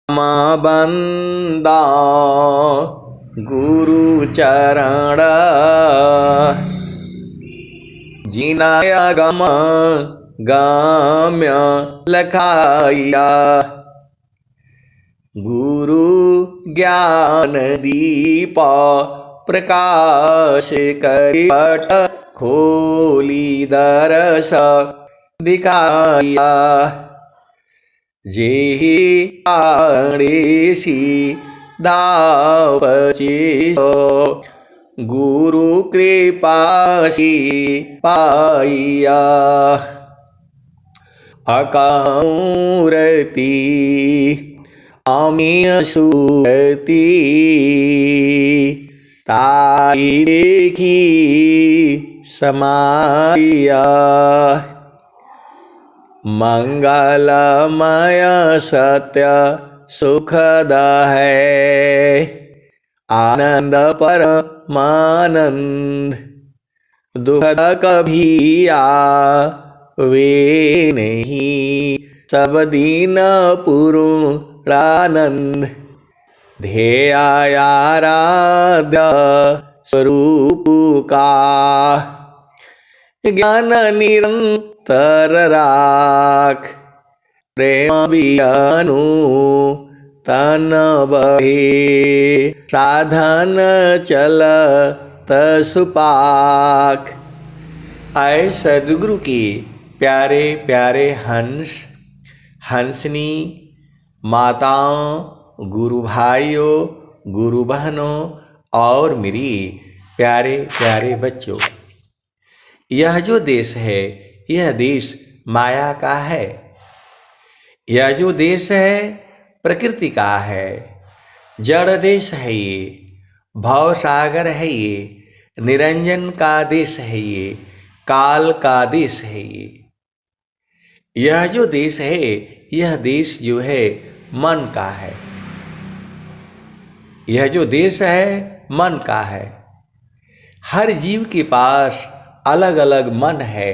माँ बंदा गुरु चरण जिनाया गम गाम्य लखाइया। गुरु ज्ञान दीप प्रकाश करि पट खोली दरस दिखाया। जेहि आणेसी धावचेसो गुरु कृपासी पाइया। अकामूर्ति अमीय सुरति ताई देखी समाया। मंगलमय सत्य सुखद है आनंद परमानंद। दुखद कभी आवे नहीं सब दिन पूर्णानंद। ध्येयाराध्य स्वरूप का ज्ञान निरंतर राख। प्रेम बियानु तन बहे साधन चल सुपाक। आए सदगुरु के प्यारे प्यारे हंस हंसनी माताओं, गुरु भाइयों, गुरु बहनों और मेरी प्यारे प्यारे बच्चों, यह जो देश है यह देश माया का है। यह जो देश है प्रकृति का है, जड़ देश है, ये भव सागर है, ये निरंजन का देश है, ये काल का देश है। यह जो देश है यह देश जो है मन का है। यह जो देश है मन का है। हर जीव के पास अलग अलग मन है।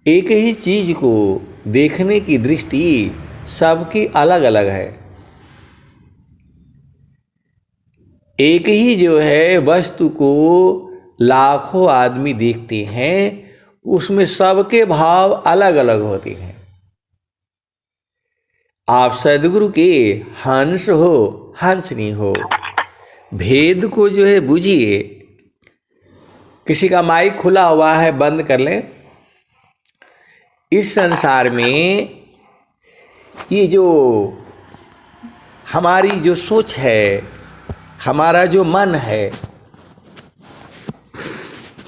एक ही चीज को देखने की दृष्टि सबकी अलग अलग है। एक ही जो है वस्तु को लाखों आदमी देखते हैं, उसमें सबके भाव अलग अलग होते हैं। आप सदगुरु के हंस हो हंसनी हो, भेद को जो है बुझिए। किसी का माइक खुला हुआ है, बंद कर लें। इस संसार में ये जो हमारी जो सोच है, हमारा जो मन है,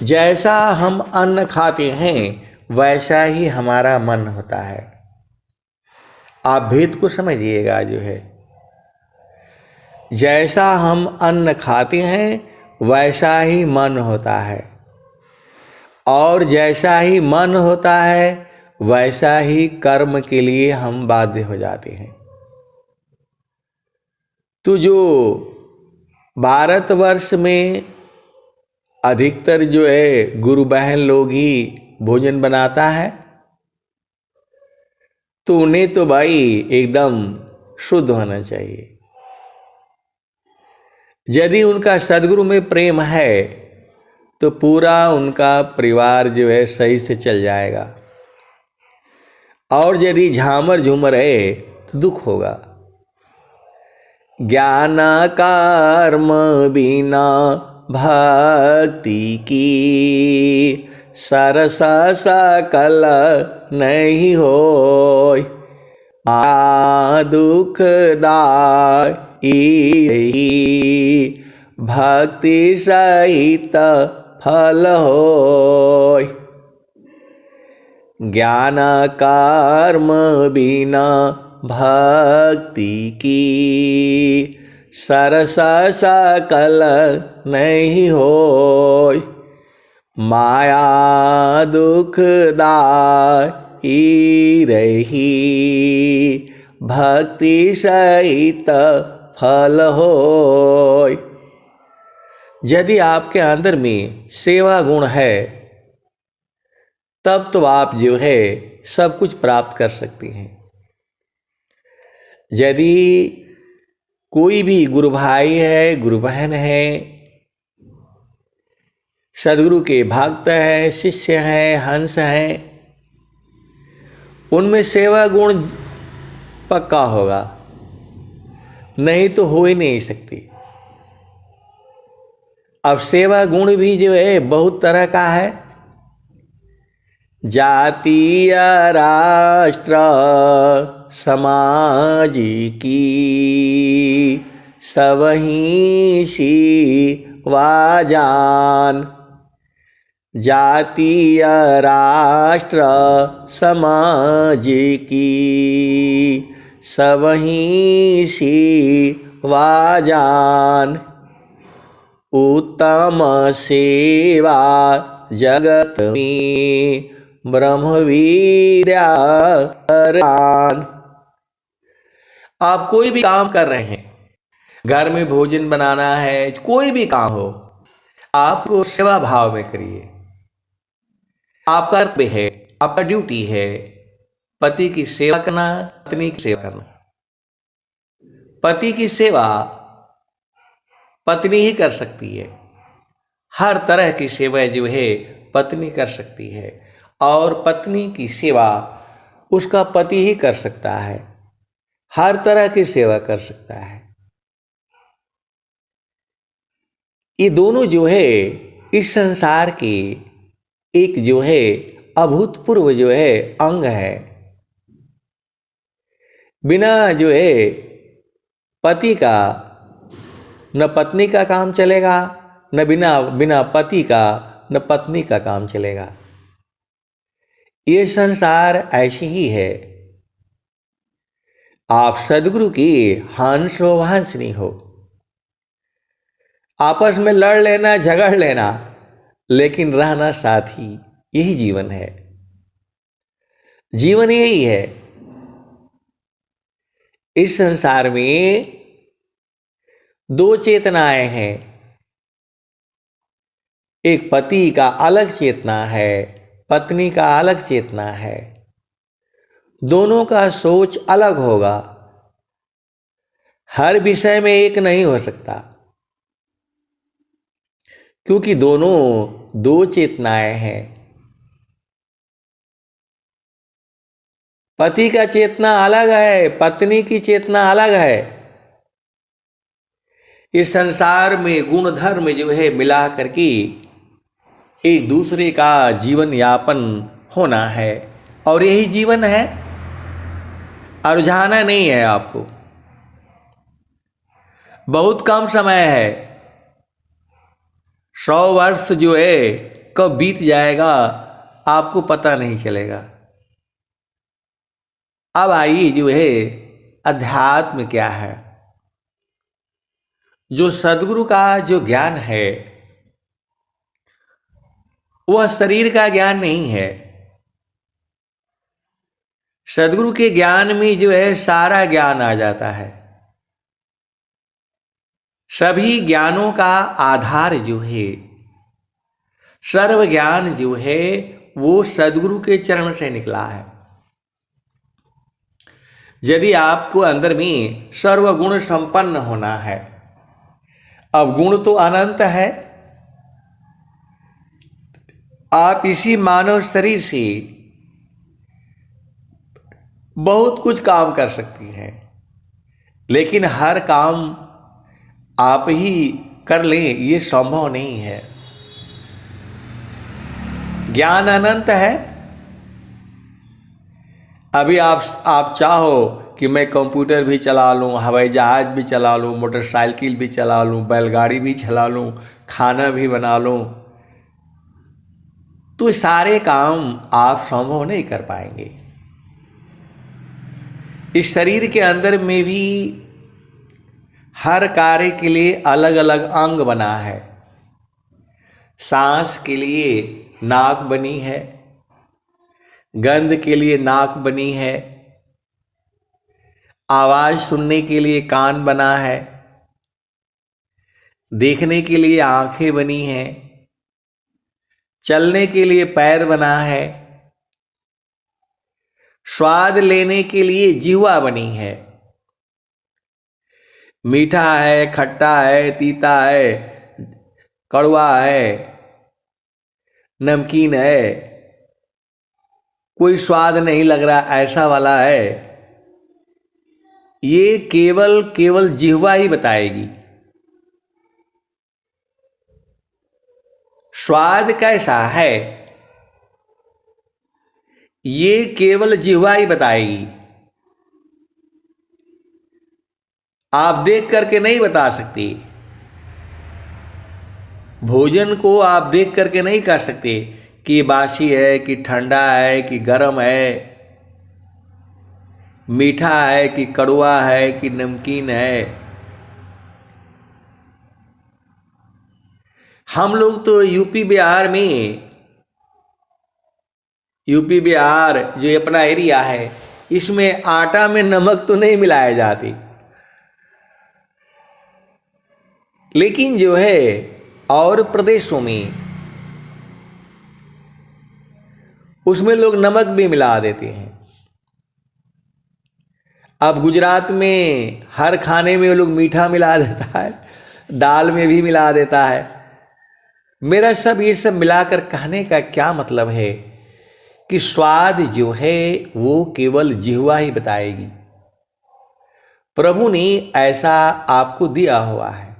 जैसा हम अन्न खाते हैं वैसा ही हमारा मन होता है। आप भेद को समझिएगा। जो है जैसा हम अन्न खाते हैं वैसा ही मन होता है, और जैसा ही मन होता है वैसा ही कर्म के लिए हम बाध्य हो जाते हैं। तो जो भारतवर्ष में अधिकतर जो है गुरु बहन लोग ही भोजन बनाता है, तो उन्हें तो भाई एकदम शुद्ध होना चाहिए। यदि उनका सदगुरु में प्रेम है तो पूरा उनका परिवार जो है सही से चल जाएगा, और यदि झामर झूमर है तो दुख होगा। ज्ञान कर्म बिना भक्ति की सरस सकल नहीं होय। दुखदाई भक्ति सहित फल होय। ज्ञान कर्म बिना भक्ति की सरस सकल नहीं होय। माया दुखदाई रही भक्ति सहित फल होय। यदि आपके अंदर में सेवा गुण है तब तो आप जो है सब कुछ प्राप्त कर सकते हैं। यदि कोई भी गुरु भाई है, गुरु बहन है, सदगुरु के भक्त है, शिष्य हैं, हंस हैं, उनमें सेवा गुण पक्का होगा, नहीं तो हो ही नहीं सकती। अब सेवा गुण भी जो है बहुत तरह का है। जातीय राष्ट्र समाज की सबही सेवा जान। जातीय राष्ट्र समाज की सबही सेवा जान। उत्तम सेवा जगत में ब्रह्मविद्या करान। आप कोई भी काम कर रहे हैं, घर में भोजन बनाना है, कोई भी काम हो, आपको सेवा भाव में करिए। आपका कर्तव्य है, आपका ड्यूटी है पति की सेवा करना, पत्नी की सेवा करना। पति की सेवा पत्नी ही कर सकती है। हर तरह की सेवा जो है पत्नी कर सकती है, और पत्नी की सेवा उसका पति ही कर सकता है। हर तरह की सेवा कर सकता है। ये दोनों जो है इस संसार की एक जो है अभूतपूर्व जो है अंग है। बिना जो है पति का न पत्नी का काम चलेगा, न बिना पति का न पत्नी का काम चलेगा। ये संसार ऐसी ही है। आप सदगुरु की हंस हो, हंसनी हो, आपस में लड़ लेना, झगड़ लेना, लेकिन रहना साथ ही, यही जीवन है। जीवन यही है। इस संसार में दो चेतनाएं हैं। एक पति का अलग चेतना है, पत्नी का अलग चेतना है। दोनों का सोच अलग होगा। हर विषय में एक नहीं हो सकता, क्योंकि दोनों दो चेतनाएं हैं। पति का चेतना अलग है, पत्नी की चेतना अलग है। इस संसार में गुण धर्म जो है मिला करके एक दूसरे का जीवन यापन होना है, और यही जीवन है। रुझाना नहीं है आपको। बहुत कम समय है। 100 वर्ष जो है कब बीत जाएगा आपको पता नहीं चलेगा। अब आइए जो है अध्यात्म क्या है। जो सद्गुरु का जो ज्ञान है वह शरीर का ज्ञान नहीं है। सद्गुरु के ज्ञान में जो है सारा ज्ञान आ जाता है। सभी ज्ञानों का आधार जो है, सर्व ज्ञान जो है वो सद्गुरु के चरण से निकला है। यदि आपको अंदर में सर्वगुण संपन्न होना है, अब गुण तो अनंत है, आप इसी मानव शरीर से बहुत कुछ काम कर सकती हैं, लेकिन हर काम आप ही कर लें ये संभव नहीं है। ज्ञान अनंत है। अभी आप चाहो कि मैं कंप्यूटर भी चला लूँ, हवाई जहाज भी चला लूँ, मोटरसाइकिल भी चला लूँ, बैलगाड़ी भी चला लूँ, खाना भी बना लूँ, तो सारे काम आप संभव नहीं कर पाएंगे। इस शरीर के अंदर में भी हर कार्य के लिए अलग अलग अंग बना है। सांस के लिए नाक बनी है, गंध के लिए नाक बनी है, आवाज सुनने के लिए कान बना है, देखने के लिए आंखें बनी हैं, चलने के लिए पैर बना है, स्वाद लेने के लिए जिह्वा बनी है, मीठा है, खट्टा है, तीता है, कड़वा है, नमकीन है, कोई स्वाद नहीं लग रहा, ऐसा वाला है। ये केवल केवल जिह्वा ही बताएगी। स्वाद कैसा है ये केवल जिह्वा ही बताएगी। आप देख करके नहीं बता सकते। भोजन को आप देख करके नहीं कह सकते कि बासी है कि ठंडा है कि गर्म है, मीठा है कि कड़वा है कि नमकीन है। हम लोग तो यूपी बिहार जो अपना एरिया है, इसमें आटा में नमक तो नहीं मिलाए जाते, लेकिन जो है और प्रदेशों में उसमें लोग नमक भी मिला देते हैं। अब गुजरात में हर खाने में वो लोग मीठा मिला देता है, दाल में भी मिला देता है। मेरा ये सब मिलाकर कहने का क्या मतलब है कि स्वाद जो है वो केवल जिह्वा ही बताएगी। प्रभु ने ऐसा आपको दिया हुआ है,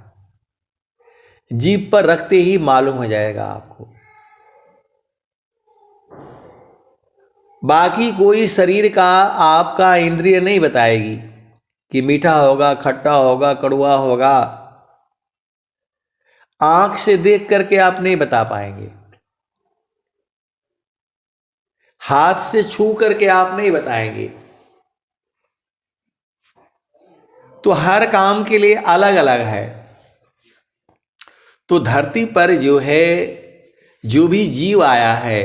जीभ पर रखते ही मालूम हो जाएगा आपको। बाकी कोई शरीर का आपका इंद्रिय नहीं बताएगी कि मीठा होगा, खट्टा होगा, कड़वा होगा। आंख से देख करके आप नहीं बता पाएंगे, हाथ से छू करके आप नहीं बताएंगे। तो हर काम के लिए अलग अलग है। तो धरती पर जो है जो भी जीव आया है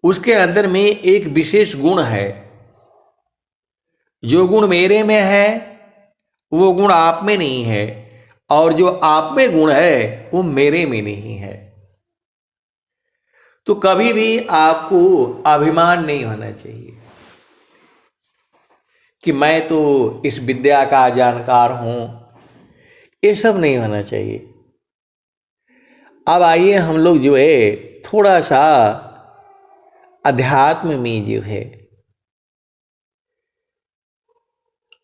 उसके अंदर में एक विशेष गुण है। जो गुण मेरे में है वो गुण आप में नहीं है, और जो आप में गुण है वो मेरे में नहीं है। तो कभी भी आपको अभिमान नहीं होना चाहिए कि मैं तो इस विद्या का जानकार हूं, ये सब नहीं होना चाहिए। अब आइए हम लोग जो है थोड़ा सा अध्यात्म में जो है,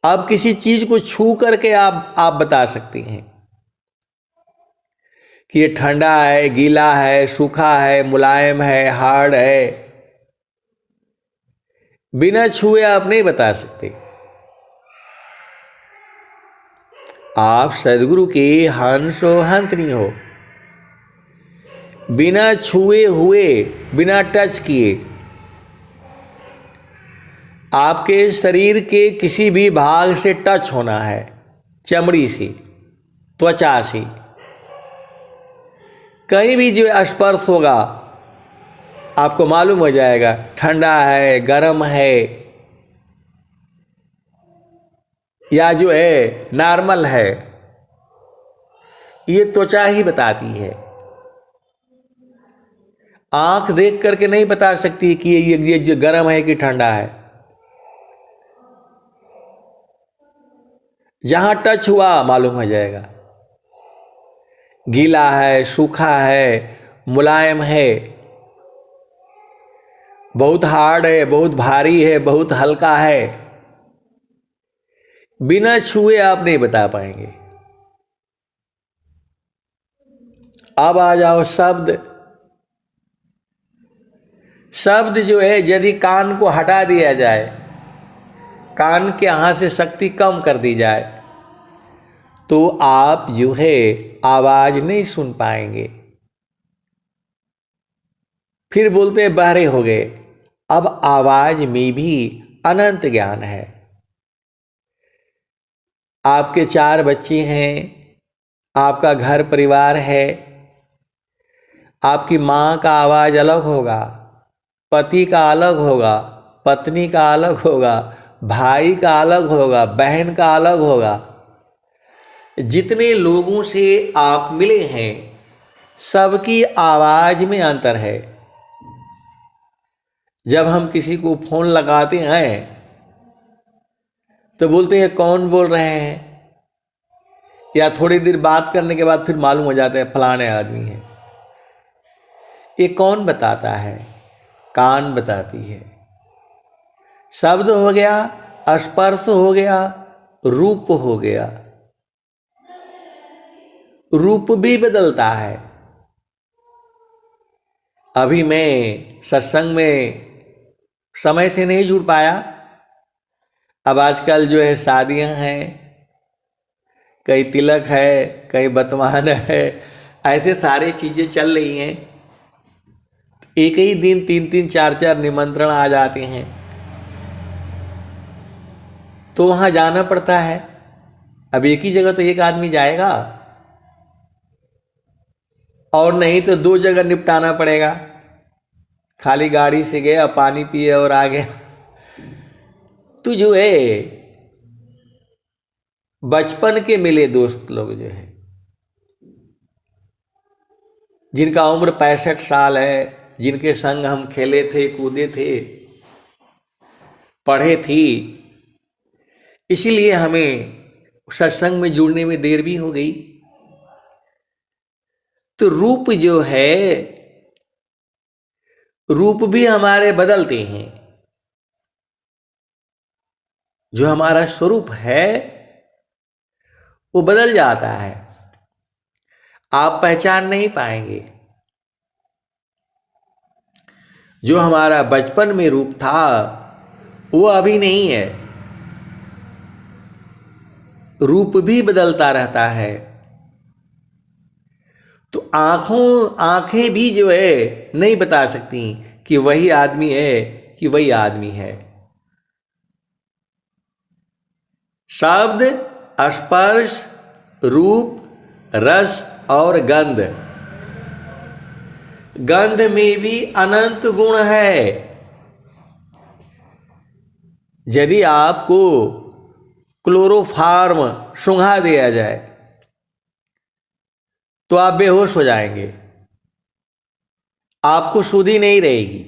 आप किसी चीज को छू करके आप बता सकते हैं कि ये ठंडा है, गीला है, सूखा है, मुलायम है, हार्ड है। बिना छुए आप नहीं बता सकते। आप सदगुरु के हंस हो, हंसनी हो, बिना छुए हुए, बिना टच किए, आपके शरीर के किसी भी भाग से टच होना है, चमड़ी से, त्वचा से, कहीं भी जो स्पर्श होगा आपको मालूम हो जाएगा ठंडा है, गर्म है, या जो है नॉर्मल है। ये त्वचा ही बताती है। आंख देख करके नहीं बता सकती कि ये जो गर्म है कि ठंडा है। जहां टच हुआ मालूम हो जाएगा, गीला है, सूखा है, मुलायम है, बहुत हार्ड है, बहुत भारी है, बहुत हल्का है। बिना छुए आप नहीं बता पाएंगे। अब आ जाओ शब्द। शब्द जो है यदि कान को हटा दिया जाए, कान के यहां से शक्ति कम कर दी जाए, तो आप जो है आवाज नहीं सुन पाएंगे। फिर बोलते हैं बहरे हो गए। अब आवाज में भी अनंत ज्ञान है। आपके 4 बच्चे हैं, आपका घर परिवार है, आपकी माँ का आवाज अलग होगा, पति का अलग होगा, पत्नी का अलग होगा, भाई का अलग होगा, बहन का अलग होगा। जितने लोगों से आप मिले हैं सबकी आवाज में अंतर है। जब हम किसी को फोन लगाते हैं तो बोलते हैं कौन बोल रहे हैं, या थोड़ी देर बात करने के बाद फिर मालूम हो जाता है फलाने आदमी है। ये कौन बताता है? कान बताती है। शब्द हो गया, स्पर्श हो गया, रूप हो गया। रूप भी बदलता है। अभी मैं सत्संग में समय से नहीं जुड़ पाया। अब आजकल जो है शादियां हैं, कई तिलक है, कई बतमान है, ऐसे सारी चीजें चल रही हैं। एक ही दिन 3-3 4-4 निमंत्रण आ जाते हैं, तो वहां जाना पड़ता है। अब एक ही जगह तो एक आदमी जाएगा, और नहीं तो 2 जगह निपटाना पड़ेगा। खाली गाड़ी से गया, पानी पिए और आ गया। तो जो है बचपन के मिले दोस्त लोग जो है, जिनका उम्र 65 साल है, जिनके संग हम खेले थे, कूदे थे, पढ़े थी, इसीलिए हमें सत्संग में जुड़ने में देर भी हो गई। तो रूप जो है, रूप भी हमारे बदलते हैं। जो हमारा स्वरूप है वो बदल जाता है, आप पहचान नहीं पाएंगे। जो हमारा बचपन में रूप था वो अभी नहीं है। रूप भी बदलता रहता है। तो आंखें भी जो है नहीं बता सकती कि वही आदमी है कि वही आदमी है। शब्द, स्पर्श, रूप, रस और गंध। गंध में भी अनंत गुण है। यदि आपको क्लोरोफार्म सूंघा दिया जाए तो आप बेहोश हो जाएंगे, आपको सुधि नहीं रहेगी।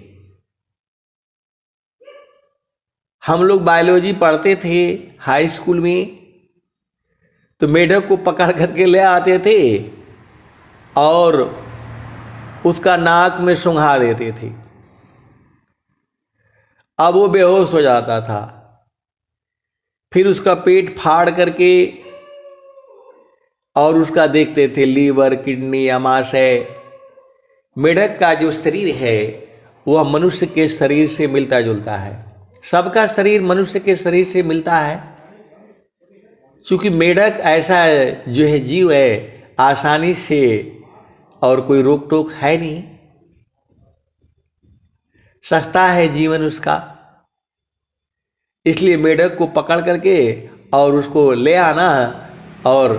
हम लोग बायोलॉजी पढ़ते थे हाई स्कूल में, तो मेढक को पकड़ करके ले आते थे और उसका नाक में सूंघा देते थे। अब वो बेहोश हो जाता था। फिर उसका पेट फाड़ करके और उसका देखते थे लीवर, किडनी, आमाशय। मेढक का जो शरीर है वह मनुष्य के शरीर से मिलता जुलता है। सबका शरीर मनुष्य के शरीर से मिलता है। क्योंकि मेढक ऐसा जो है जीव है, आसानी से, और कोई रोक टोक है नहीं, सस्ता है जीवन उसका। इसलिए मेढक को पकड़ करके और उसको ले आना और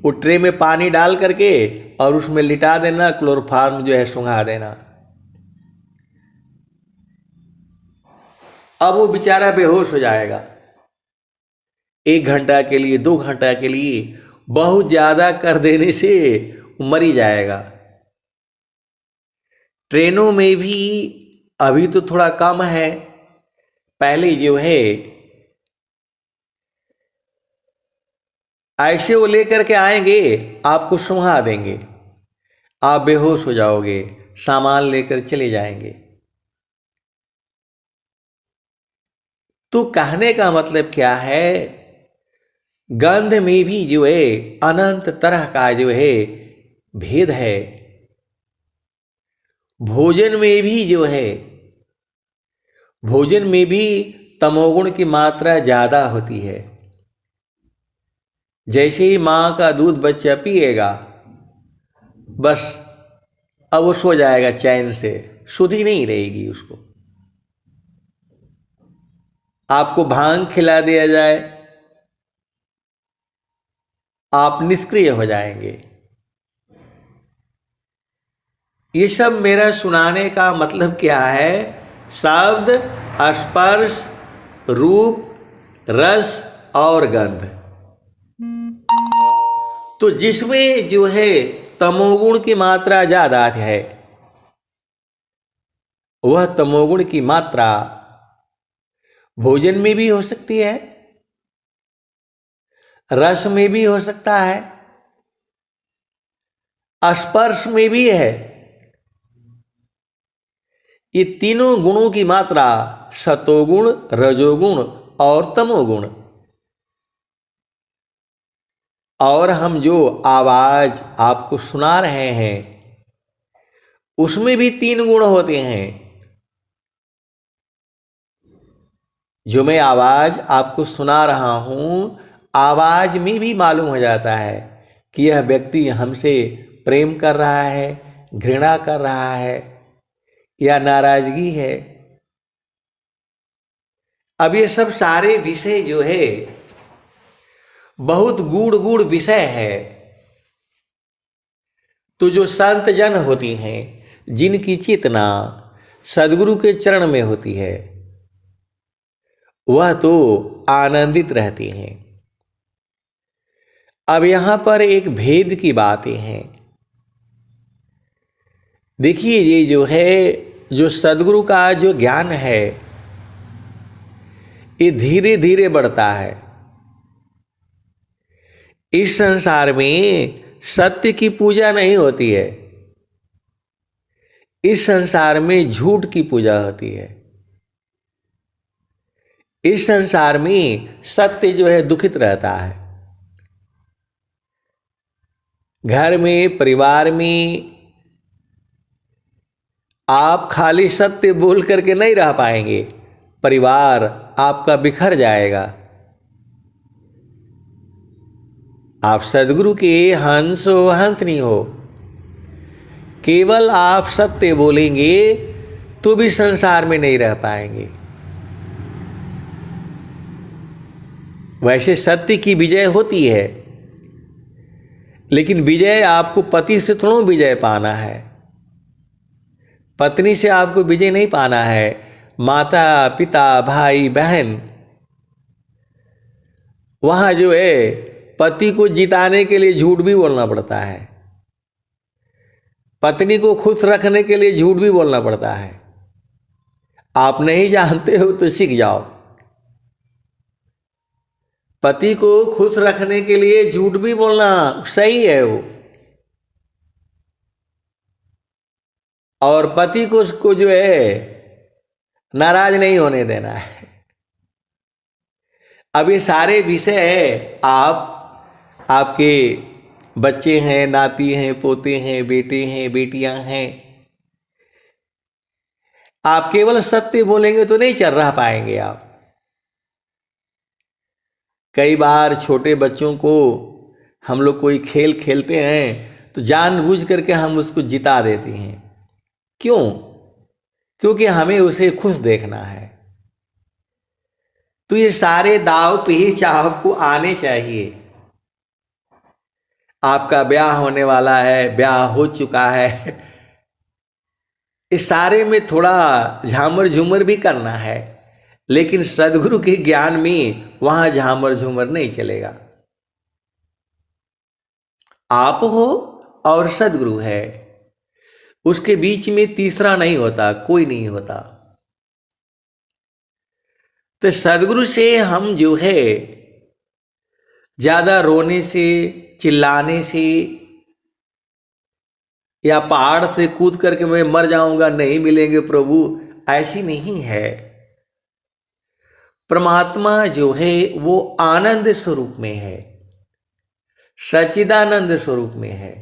वो ट्रे में पानी डाल करके और उसमें लिटा देना, क्लोरोफार्म जो है सूंघा देना। अब वो बेचारा बेहोश हो जाएगा 1 घंटा के लिए, 2 घंटा के लिए। बहुत ज्यादा कर देने से वो मर ही जाएगा। ट्रेनों में भी अभी तो थोड़ा कम है, पहले जो है ऐसे वो लेकर के आएंगे, आपको सूंघा देंगे, आप बेहोश हो जाओगे, सामान लेकर चले जाएंगे। तो कहने का मतलब क्या है, गंध में भी जो है अनंत तरह का जो है भेद है। भोजन में भी जो है, भोजन में भी तमोगुण की मात्रा ज्यादा होती है। जैसे ही माँ का दूध बच्चा पिएगा, बस अब वो सो जाएगा चैन से, सुधि नहीं रहेगी उसको। आपको भांग खिला दिया जाए, आप निष्क्रिय हो जाएंगे। ये सब मेरा सुनाने का मतलब क्या है, शब्द, स्पर्श, रूप, रस और गंध। तो जिसमें जो है तमोगुण की मात्रा ज्यादा है, वह तमोगुण की मात्रा भोजन में भी हो सकती है, रस में भी हो सकता है, स्पर्श में भी है। ये तीनों गुणों की मात्रा सतोगुण, रजोगुण और तमोगुण। और हम जो आवाज आपको सुना रहे हैं उसमें भी 3 गुण होते हैं। जो मैं आवाज आपको सुना रहा हूं, आवाज में भी मालूम हो जाता है कि यह व्यक्ति हमसे प्रेम कर रहा है, घृणा कर रहा है या नाराजगी है। अब ये सब सारे विषय जो है बहुत गूढ़ गूढ़ विषय है। तो जो संत जन होती हैं, जिनकी चेतना सदगुरु के चरण में होती है, वह तो आनंदित रहती हैं। अब यहां पर एक भेद की बातें हैं। देखिए, ये जो है, जो सदगुरु का जो ज्ञान है, ये धीरे धीरे बढ़ता है। इस संसार में सत्य की पूजा नहीं होती है, इस संसार में झूठ की पूजा होती है। इस संसार में सत्य जो है दुखित रहता है। घर में, परिवार में आप खाली सत्य बोल करके नहीं रह पाएंगे, परिवार आपका बिखर जाएगा। आप सदगुरु के हंस हो, हंसनी हो, केवल आप सत्य बोलेंगे तो भी संसार में नहीं रह पाएंगे। वैसे सत्य की विजय होती है, लेकिन विजय आपको पति से थोड़ा विजय पाना है, पत्नी से आपको विजय नहीं पाना है। माता, पिता, भाई, बहन, वहां जो है पति को जिताने के लिए झूठ भी बोलना पड़ता है, पत्नी को खुश रखने के लिए झूठ भी बोलना पड़ता है। आप नहीं जानते हो तो सीख जाओ। पति को खुश रखने के लिए झूठ भी बोलना सही है वो, और पति को उसको जो है नाराज नहीं होने देना है। अब ये सारे विषय आपके बच्चे हैं, नाती हैं, पोते हैं, बेटे हैं, बेटियां हैं, आप केवल सत्य बोलेंगे तो नहीं चल रह पाएंगे आप। कई बार छोटे बच्चों को हम लोग कोई खेल खेलते हैं तो जानबूझ करके हम उसको जिता देते हैं। क्यों? क्योंकि हमें उसे खुश देखना है। तो ये सारे दाव पेच आपको आने चाहिए। आपका ब्याह होने वाला है, ब्याह हो चुका है, इस सारे में थोड़ा झामर झूमर भी करना है, लेकिन सदगुरु के ज्ञान में वहां झामर झूमर नहीं चलेगा। आप हो और सदगुरु है, उसके बीच में तीसरा नहीं होता, कोई नहीं होता। तो सदगुरु से हम जो है ज्यादा रोने से, चिल्लाने से या पहाड़ से कूद करके मैं मर जाऊंगा, नहीं मिलेंगे प्रभु, ऐसी नहीं है। परमात्मा जो है वो आनंद स्वरूप में है, सच्चिदानंद स्वरूप में है,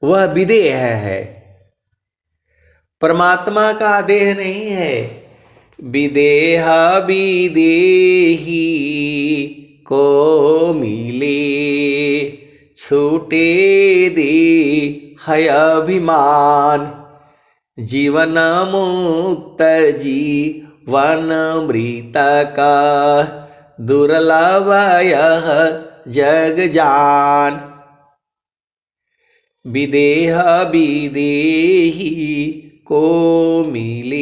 वह विदेह है। परमात्मा का देह नहीं है। विदेह विदेही को मिले, छूटे दे है अभिमान, जीवन मुक्त जीवन मृत का, दुर्लभ यह जग जान। विदेह विदेही को मिले,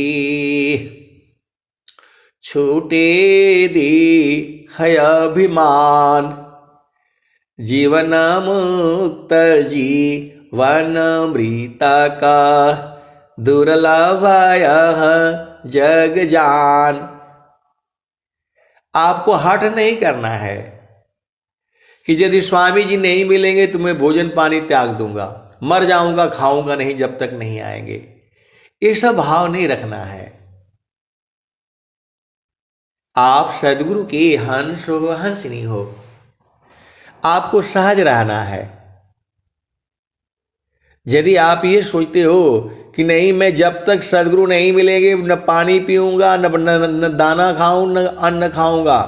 छूटे दे है अभिमान, जीवन मुक्त जीवन मृत का, दुर्लभ यह जग जान। आपको हठ नहीं करना है, कि यदि स्वामी जी नहीं मिलेंगे तो मैं भोजन पानी त्याग दूंगा, मर जाऊंगा, खाऊंगा नहीं जब तक नहीं आएंगे। ये सब भाव नहीं रखना है। आप सदगुरु के हंस हो, हंसनी हो, आपको सहज रहना है। यदि आप ये सोचते हो कि नहीं मैं जब तक सदगुरु नहीं मिलेंगे न पानी पीऊंगा, न दाना खाऊं, न अन्न खाऊंगा,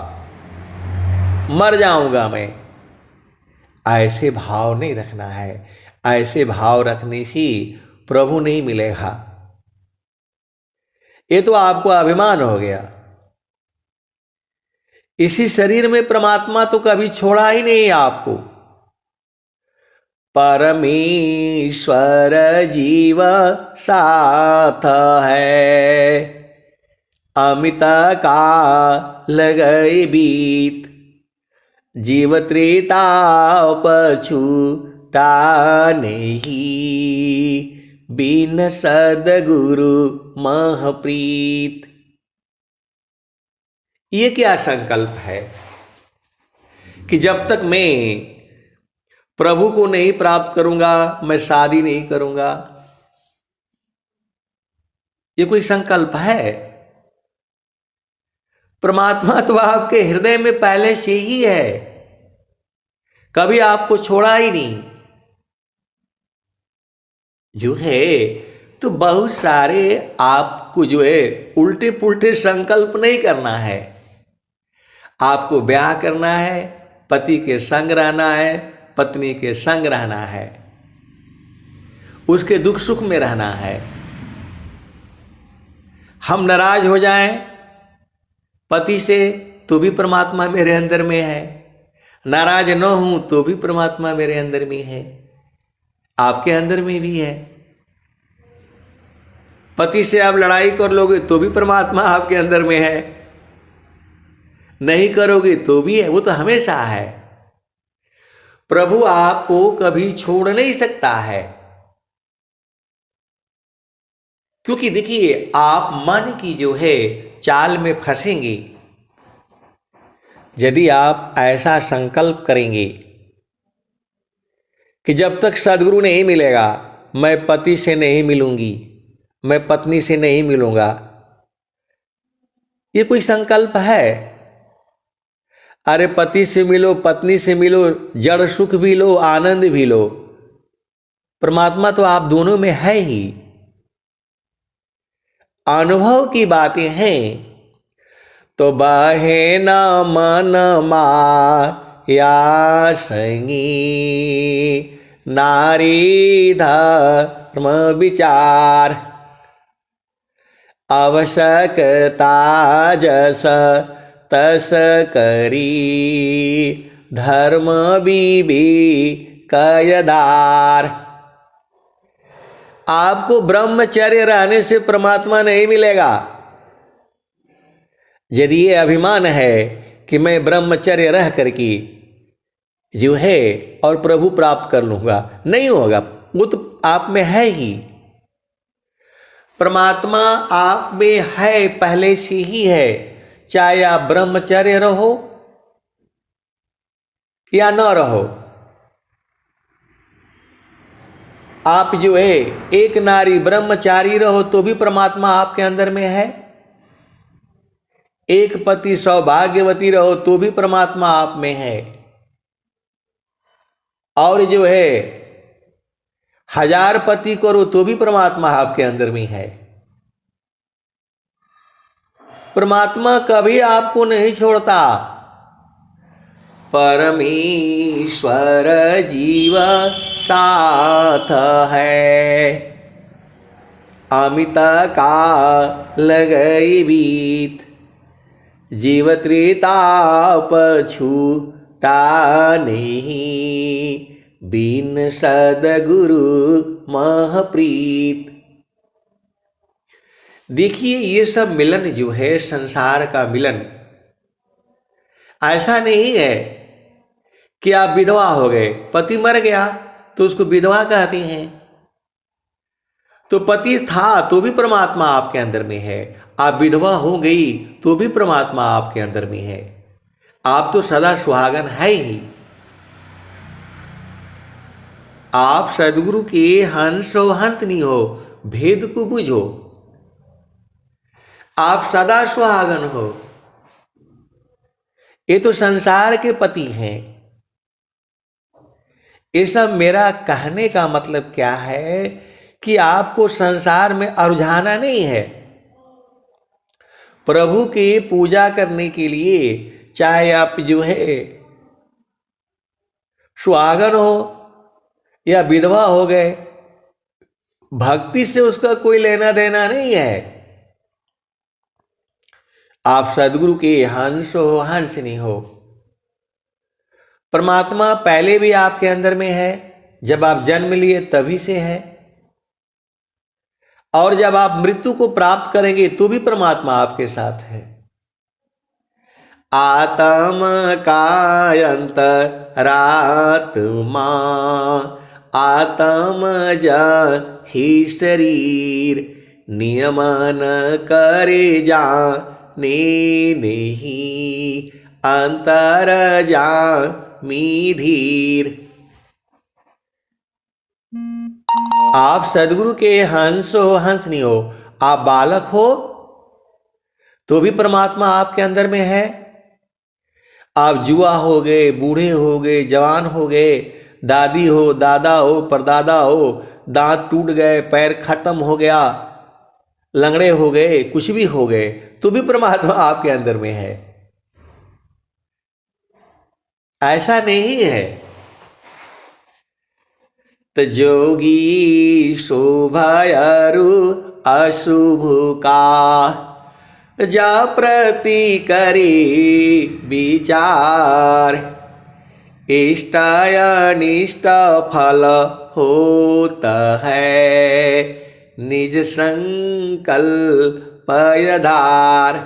मर जाऊंगा मैं, ऐसे भाव नहीं रखना है। ऐसे भाव रखने से प्रभु नहीं मिलेगा। ये तो आपको अभिमान हो गया। इसी शरीर में परमात्मा तो कभी छोड़ा ही नहीं आपको। परमेश्वर जीव साथ है, अमित काल गए बीत, जीव त्रेता पछूता नहीं, बिन सदगुरु महप्रीत। ये क्या संकल्प है कि जब तक मैं प्रभु को नहीं प्राप्त करूंगा मैं शादी नहीं करूंगा? ये कोई संकल्प है? परमात्मा तो आपके हृदय में पहले से ही है, कभी आपको छोड़ा ही नहीं। जो है तो बहुत सारे आपको जो है उल्टे पुल्टे संकल्प नहीं करना है। आपको ब्याह करना है, पति के संग रहना है, पत्नी के संग रहना है, उसके दुख सुख में रहना है। हम नाराज हो जाएं पति से तो भी परमात्मा मेरे अंदर में है, नाराज न हूं तो भी परमात्मा मेरे अंदर में है, आपके अंदर में भी है। पति से आप लड़ाई कर लोगे तो भी परमात्मा आपके अंदर में है, नहीं करोगे तो भी है, वो तो हमेशा है। प्रभु आपको कभी छोड़ नहीं सकता है, क्योंकि देखिए आप मन की जो है चाल में फंसेंगे। यदि आप ऐसा संकल्प करेंगे कि जब तक सदगुरु नहीं मिलेगा मैं पति से नहीं मिलूंगी, मैं पत्नी से नहीं मिलूंगा, ये कोई संकल्प है? अरे पति से मिलो, पत्नी से मिलो, जड़ सुख भी लो, आनंद भी लो, परमात्मा तो आप दोनों में है ही। अनुभव की बातें हैं तो बहे न मन माया संगी, नारी धर्म विचार, आवश्यकता जस तस करी, धर्म कयदार। आपको ब्रह्मचर्य रहने से परमात्मा नहीं मिलेगा। यदि ये अभिमान है कि मैं ब्रह्मचर्य रह करके जो है और प्रभु प्राप्त कर लूंगा, नहीं होगा। वो तो आप में है ही, परमात्मा आप में है, पहले से ही है। चाहे आप ब्रह्मचर्य रहो या न रहो, आप जो है एक नारी ब्रह्मचारी रहो तो भी परमात्मा आपके अंदर में है, एक पति सौभाग्यवती रहो तो भी परमात्मा आप में है, और जो है 1000 पति करो तो भी परमात्मा आपके अंदर में है। परमात्मा कभी आपको नहीं छोड़ता। परमेश्वर जीव साथ है, अमित काल गए बीत, जीव त्रेता पछूता नहीं, बिन सदगुरु महप्रीत। देखिए ये सब मिलन जो है संसार का मिलन ऐसा नहीं है कि आप विधवा हो गए, पति मर गया तो उसको विधवा कहते हैं। तो पति था तो भी परमात्मा आपके अंदर में है, आप विधवा हो गई तो भी परमात्मा आपके अंदर में है। आप तो सदा सुहागन है ही। आप सदगुरु के हंस हो हंसनी हो, भेद को बुझो। आप सदा सुहागन हो। ये तो संसार के पति हैं। ये सब मेरा कहने का मतलब क्या है कि आपको संसार में उलझाना नहीं है। प्रभु की पूजा करने के लिए चाहे आप जो है सुहागन हो या विधवा हो गए, भक्ति से उसका कोई लेना देना नहीं है। आप सदगुरु के हंस हो हंसनी हो। परमात्मा पहले भी आपके अंदर में है, जब आप जन्म लिए तभी से है, और जब आप मृत्यु को प्राप्त करेंगे तो भी परमात्मा आपके साथ है। आत्म कायंत रात्मा आत्म जा ही शरीर नियमन करे जा ने नहीं अंतर जा मी धीर। आप सदगुरु के हंस हो हंसनी हो। आप बालक हो तो भी परमात्मा आपके अंदर में है। आप जुआ हो गए, बूढ़े हो गए, जवान हो गए, दादी हो, दादा हो, परदादा हो, दांत टूट गए, पैर खत्म हो गया, लंगड़े हो गए, कुछ भी हो गए, तो भी परमात्मा आपके अंदर में है। ऐसा नहीं है। तो जोगी शोभयरु अशुभ का जा प्रति करे विचार इष्ट अनिष्ट फल होता है निज संकल्प आधार।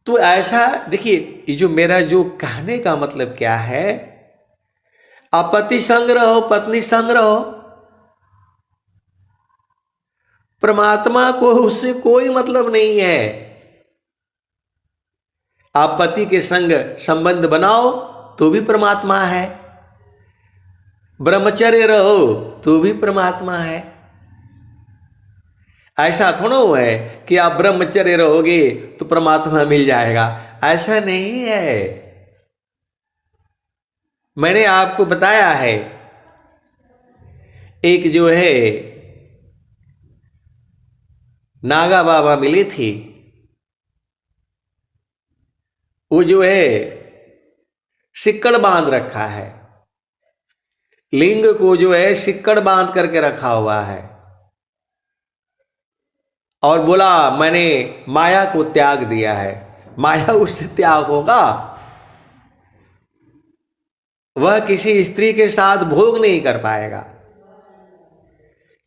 तो ऐसा देखिए, ये जो मेरा जो कहने का मतलब क्या है, आप पति संग रहो, पत्नी संग रहो, परमात्मा को उससे कोई मतलब नहीं है। आप पति के संग संबंध बनाओ तो भी परमात्मा है, ब्रह्मचर्य रहो तो भी परमात्मा है। ऐसा थोड़ा है कि आप ब्रह्मचर्य रहोगे तो परमात्मा मिल जाएगा, ऐसा नहीं है। मैंने आपको बताया है, एक जो है नागा बाबा मिले थे, वो जो है सिक्कड़ बांध रखा है, लिंग को जो है सिक्कड़ बांध करके रखा हुआ है, और बोला मैंने माया को त्याग दिया है। माया उससे त्याग होगा, वह किसी स्त्री के साथ भोग नहीं कर पाएगा,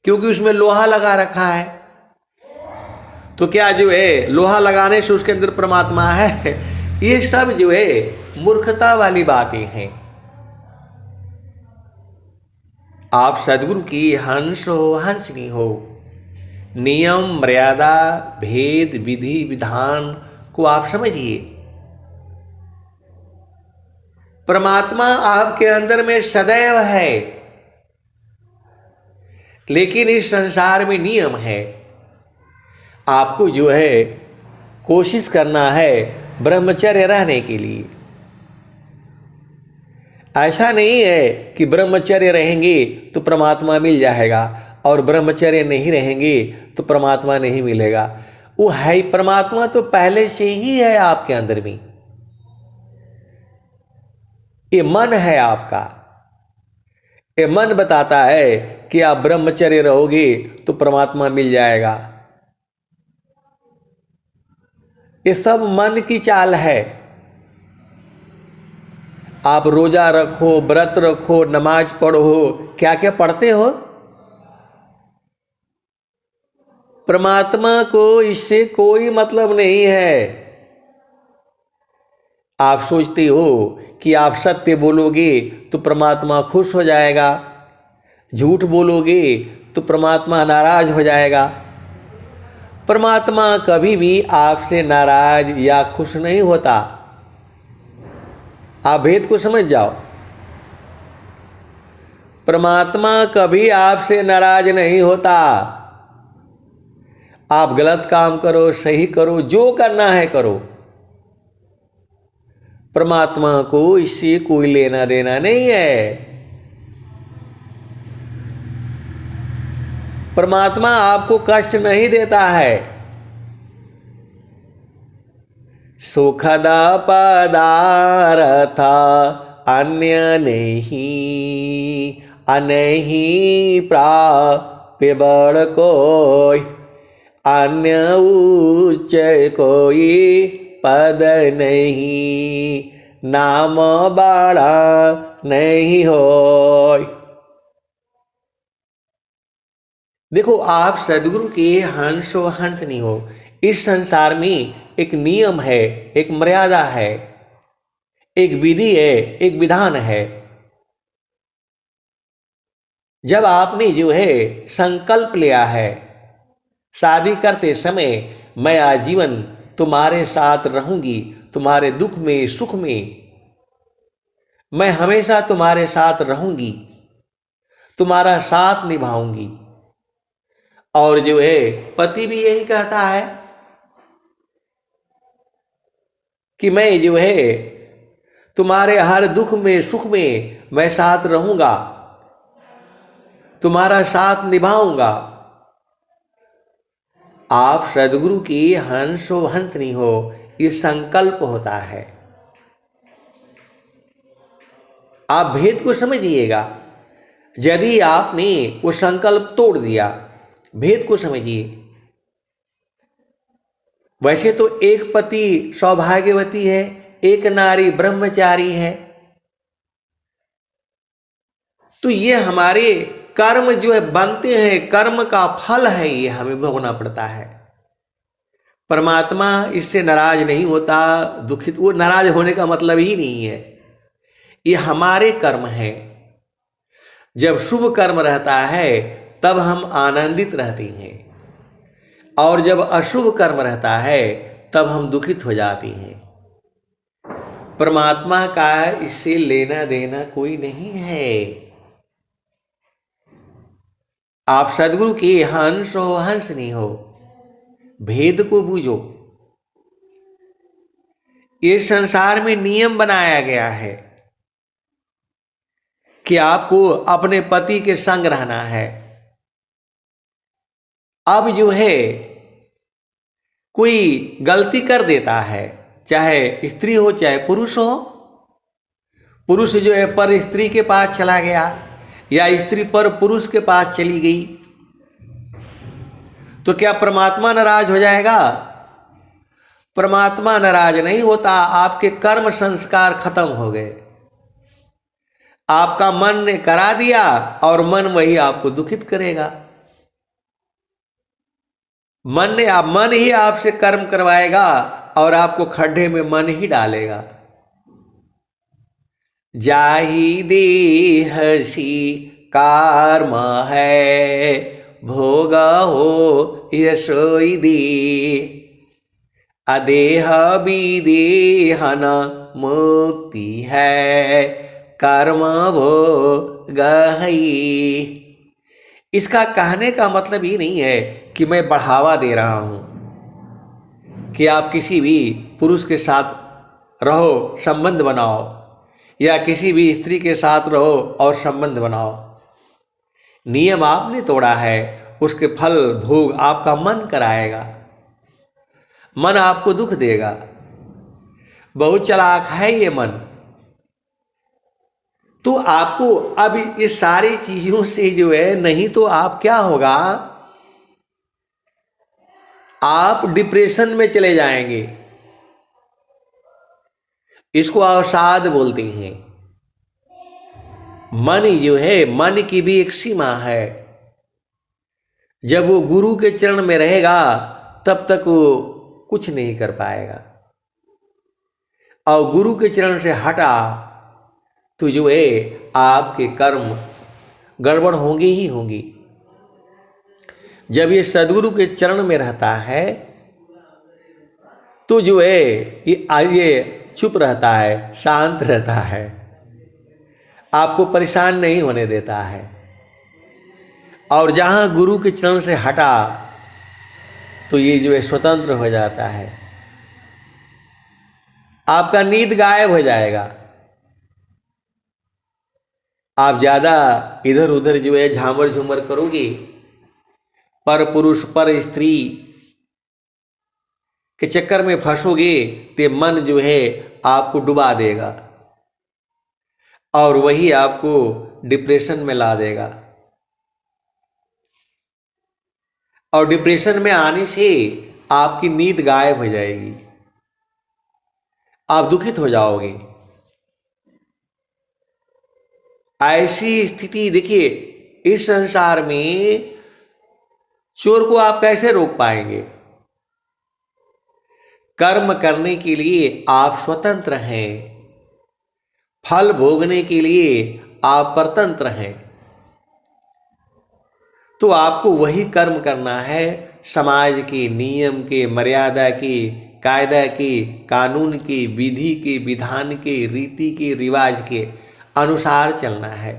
क्योंकि उसमें लोहा लगा रखा है। तो क्या जो है लोहा लगाने से उसके अंदर परमात्मा है? ये सब जो है मूर्खता वाली बातें हैं। आप सदगुरु की हंस हो हंसनी हो। नियम मर्यादा भेद विधि विधान को आप समझिए। परमात्मा आपके अंदर में सदैव है, लेकिन इस संसार में नियम है। आपको जो है कोशिश करना है ब्रह्मचर्य रहने के लिए। ऐसा नहीं है कि ब्रह्मचर्य रहेंगे तो परमात्मा मिल जाएगा, और ब्रह्मचर्य नहीं रहेंगे तो परमात्मा नहीं मिलेगा। वो है, परमात्मा तो पहले से ही है आपके अंदर में। ये मन है आपका, ये मन बताता है कि आप ब्रह्मचर्य रहोगे तो परमात्मा मिल जाएगा। ये सब मन की चाल है। आप रोजा रखो, व्रत रखो, नमाज पढ़ो, क्या क्या पढ़ते हो, परमात्मा को इससे कोई मतलब नहीं है। आप सोचते हो कि आप सत्य बोलोगे तो परमात्मा खुश हो जाएगा, झूठ बोलोगे तो परमात्मा नाराज हो जाएगा। परमात्मा कभी भी आपसे नाराज या खुश नहीं होता। आप भेद को समझ जाओ। परमात्मा कभी आपसे नाराज नहीं होता। आप गलत काम करो, सही करो, जो करना है करो, परमात्मा को इससे कोई लेना देना नहीं है। परमात्मा आपको कष्ट नहीं देता है। सुखद पदार्थ अन्य नहीं, अनहि प्राप्य बड़ कोई, अन्य उच्च कोई पद नहीं, नाम बड़ा नहीं होय। देखो, आप सदगुरु के हंस व हंस नहीं हो। इस संसार में एक नियम है, एक मर्यादा है, एक विधि है, एक विधान है। जब आपने जो है संकल्प लिया है शादी करते समय, मैं आजीवन तुम्हारे साथ रहूंगी, तुम्हारे दुख में सुख में मैं हमेशा तुम्हारे साथ रहूंगी, तुम्हारा साथ निभाऊंगी। और जो है पति भी यही कहता है कि मैं जो है तुम्हारे हर दुख में सुख में मैं साथ रहूंगा, तुम्हारा साथ निभाऊंगा। आप सदगुरु की हंस व हंसनी हो, ये संकल्प होता है। आप भेद को समझिएगा। यदि आपने वो संकल्प तोड़ दिया, भेद को समझिए। वैसे तो एक पति सौभाग्यवती है, एक नारी ब्रह्मचारी है, तो ये हमारे कर्म जो है बनते हैं, कर्म का फल है, ये हमें भोगना पड़ता है। परमात्मा इससे नाराज नहीं होता, दुखित, वो नाराज होने का मतलब ही नहीं है। ये हमारे कर्म है। जब शुभ कर्म रहता है तब हम आनंदित रहते हैं, और जब अशुभ कर्म रहता है तब हम दुखित हो जाते हैं। परमात्मा का इससे लेना देना कोई नहीं है। आप सदगुरु के हंस हो, हंस नहीं हो, भेद को बूझो। इस संसार में नियम बनाया गया है कि आपको अपने पति के संग रहना है। अब जो है कोई गलती कर देता है, चाहे स्त्री हो चाहे पुरुष हो, पुरुष जो है पर स्त्री के पास चला गया या स्त्री पर पुरुष के पास चली गई, तो क्या परमात्मा नाराज हो जाएगा? परमात्मा नाराज नहीं होता। आपके कर्म संस्कार खत्म हो गए, आपका मन ने करा दिया और मन वही आपको दुखित करेगा। मन ही आपसे कर्म करवाएगा और आपको खड्डे में मन ही डालेगा। जाहि देहसी कर्म है, भोग हो यशोई दे, अदेह विदेहन मुक्ति है, कर्म भोग है। इसका कहने का मतलब ये नहीं है कि मैं बढ़ावा दे रहा हूं कि आप किसी भी पुरुष के साथ रहो, संबंध बनाओ, या किसी भी स्त्री के साथ रहो और संबंध बनाओ। नियम आपने तोड़ा है, उसके फल भोग आपका मन कराएगा, मन आपको दुख देगा। बहुत चालाक है ये मन। तो आपको अब इस सारी चीजों से जो है, नहीं तो आप क्या होगा, आप डिप्रेशन में चले जाएंगे। इसको अवसाद बोलते हैं। मन जो है, मन की भी एक सीमा है। जब वो गुरु के चरण में रहेगा तब तक वो कुछ नहीं कर पाएगा, और गुरु के चरण से हटा तो जो है आपके कर्म गड़बड़ होंगी ही होंगी। जब ये सदगुरु के चरण में रहता है तो जो है ये चुप रहता है, शांत रहता है, आपको परेशान नहीं होने देता है। और जहाँ गुरु के चरण से हटा तो ये जो है स्वतंत्र हो जाता है, आपका नींद गायब हो जाएगा। आप ज़्यादा इधर उधर जो है झामर झूमर करोगे, पर पुरुष पर स्त्री के चक्कर में फंसोगे तो मन जो है आपको डुबा देगा और वही आपको डिप्रेशन में ला देगा। और डिप्रेशन में आने से आपकी नींद गायब हो जाएगी, आप दुखित हो जाओगे। ऐसी स्थिति देखिए, इस संसार में चोर को आप कैसे रोक पाएंगे? कर्म करने के लिए आप स्वतंत्र हैं, फल भोगने के लिए आप परतंत्र हैं। तो आपको वही कर्म करना है, समाज के नियम के, मर्यादा के, कायदा के, कानून के, विधि के, विधान के, रीति के, रिवाज के अनुसार चलना है।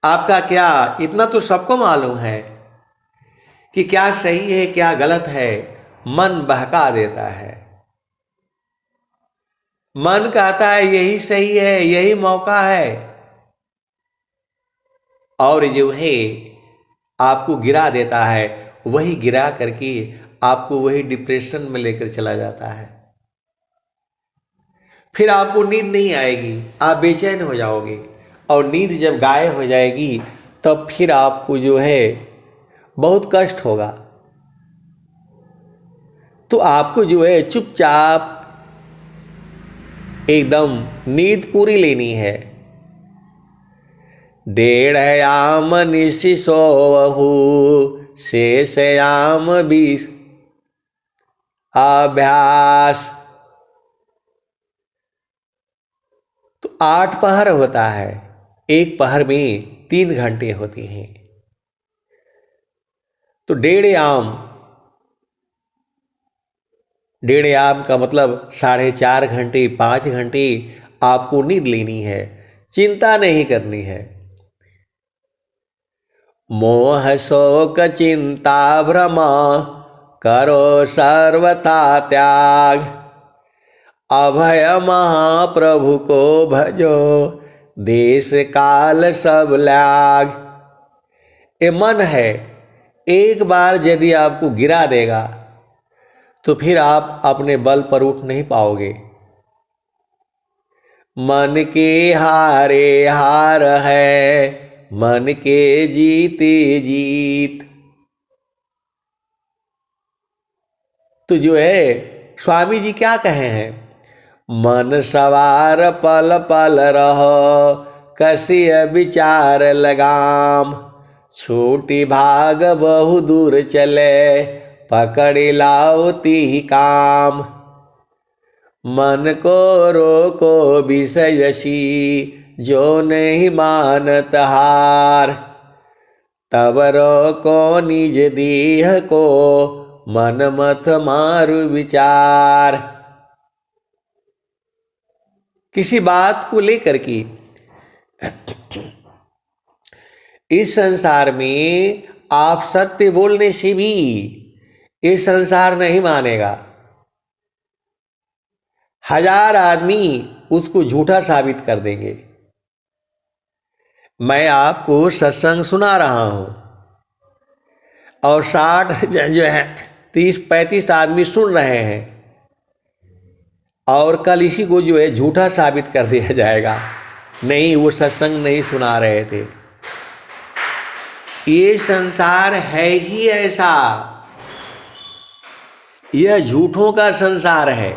आपका क्या, इतना तो सबको मालूम है कि क्या सही है क्या गलत है। मन बहका देता है, मन कहता है यही सही है, यही मौका है, और जो है आपको गिरा देता है। वही गिरा करके आपको वही डिप्रेशन में लेकर चला जाता है। फिर आपको नींद नहीं आएगी, आप बेचैन हो जाओगे, और नींद जब गायब हो जाएगी तब फिर आपको जो है बहुत कष्ट होगा। तो आपको जो है चुपचाप एकदम नींद पूरी लेनी है। 1.5 याम निशि सोवहु, शेष याम 20 अभ्यास। तो 8 पहर होता है, एक पहर में 3 घंटे होते हैं। तो 1.5 याम का मतलब 4.5 घंटे, 5 घंटे आपको नींद लेनी है, चिंता नहीं करनी है। मोह शोक चिंता भ्रम करो सर्वथा त्याग, अभय महाप्रभु को भजो देश काल सब त्याग। ये मन है, एक बार यदि आपको गिरा देगा तो फिर आप अपने बल पर उठ नहीं पाओगे। मन के हारे हार है, मन के जीते जीत। तो जो है स्वामी जी क्या कहे हैं, मन सवार पल पल रहो, कसिय विचार लगाम, छोटी भाग बहु दूर चले, पकड़ लाओ ती काम। मन को रोको विषयसी, जो नहीं मानत हार, तब रोको निज देह को, मन मत मारु विचार। किसी बात को लेकर के इस संसार में आप सत्य बोलने से भी ये संसार नहीं मानेगा। 1000 आदमी उसको झूठा साबित कर देंगे। मैं आपको सत्संग सुना रहा हूं और 60 जो है 30-35 आदमी सुन रहे हैं, और कल इसी को जो है झूठा साबित कर दिया जाएगा, नहीं वो सत्संग नहीं सुना रहे थे। ये संसार है ही ऐसा, यह झूठों का संसार है।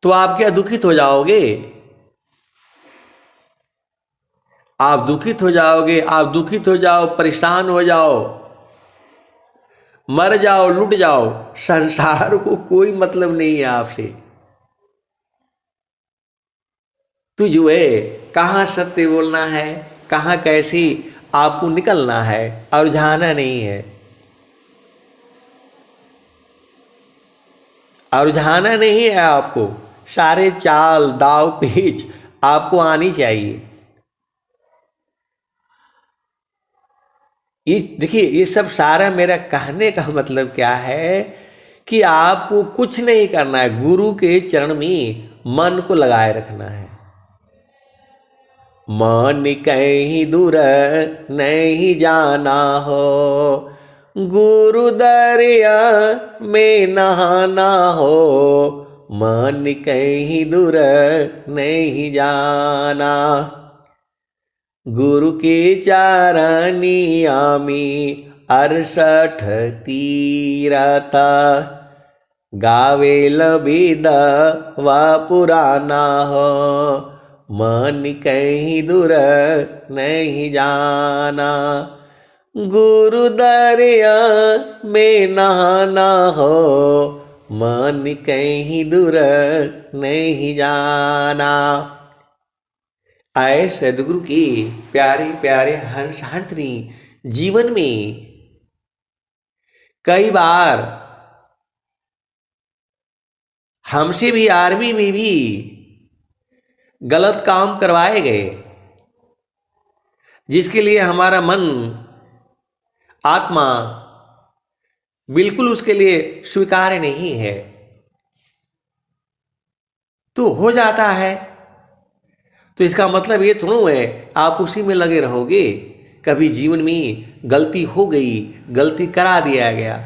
तो आप क्या दुखित हो जाओगे? आप दुखित हो जाओगे, आप दुखित हो जाओ, परेशान हो जाओ, मर जाओ, लुट जाओ, संसार को कोई मतलब नहीं है आपसे। तो जो है कहाँ सत्य बोलना है, कहाँ कैसी आपको निकलना है, और जाना नहीं है, और जाना नहीं है आपको। सारे चाल दाव पेच आपको आनी चाहिए। ये देखिए, ये सब सारा मेरा कहने का मतलब क्या है कि आपको कुछ नहीं करना है, गुरु के चरण में मन को लगाए रखना है। मन कहीं दूर नहीं जाना हो, गुरु दरिया में नहाना हो, मन कहीं दूर नहीं जाना। गुरु के चारनिया में 68 तीरथ, गावेल वेद व पुराना हो, मन कहीं दूर नहीं जाना। गुरु दरिया में नहाना हो, मन कहीं दूर नहीं जाना। आए सदगुरु की प्यारे प्यारे हंस हंसनी जीवन में कई बार हमसे भी आर्मी में भी गलत काम करवाए गए, जिसके लिए हमारा मन आत्मा बिल्कुल उसके लिए स्वीकार्य नहीं है। तो हो जाता है, तो इसका मतलब ये थोड़ा है आप उसी में लगे रहोगे। कभी जीवन में गलती हो गई, गलती करा दिया गया,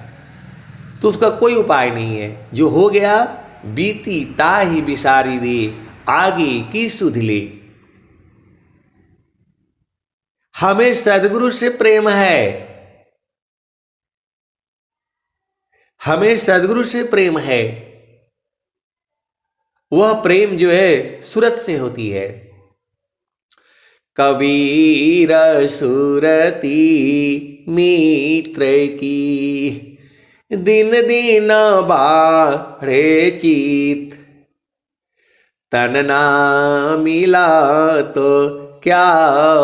तो उसका कोई उपाय नहीं है। जो हो गया बीती ताही बिसारी दे, आगे की सुध ले। हमें सदगुरु से प्रेम है, हमें सदगुरु से प्रेम है। वह प्रेम जो है सूरत से होती है। कबीर सुरती मित्र की, दिन दिन बाढ़े चित, तन ना मिला तो क्या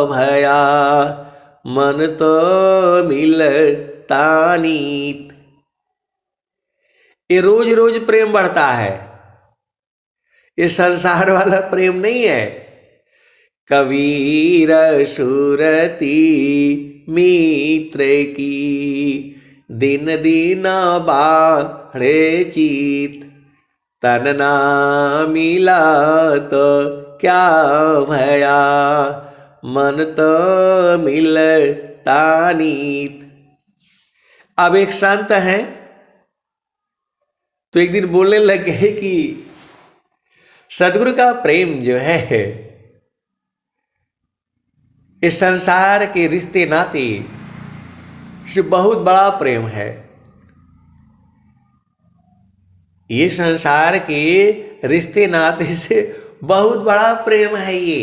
भया, मन तो मिलता नीत। ये रोज रोज प्रेम बढ़ता है, ये संसार वाला प्रेम नहीं है। कबीर सुरती मित्र की, दिन दिन बाढ़े चित, तन ना मिला तो क्या भया, मन तो मिलता नीत। अब एक संत हैं, तो एक दिन बोलने लगे कि सदगुरु का प्रेम जो है, इस संसार के रिश्ते नाते से बहुत बड़ा प्रेम है। ये संसार के रिश्ते नाते से बहुत बड़ा प्रेम है ये।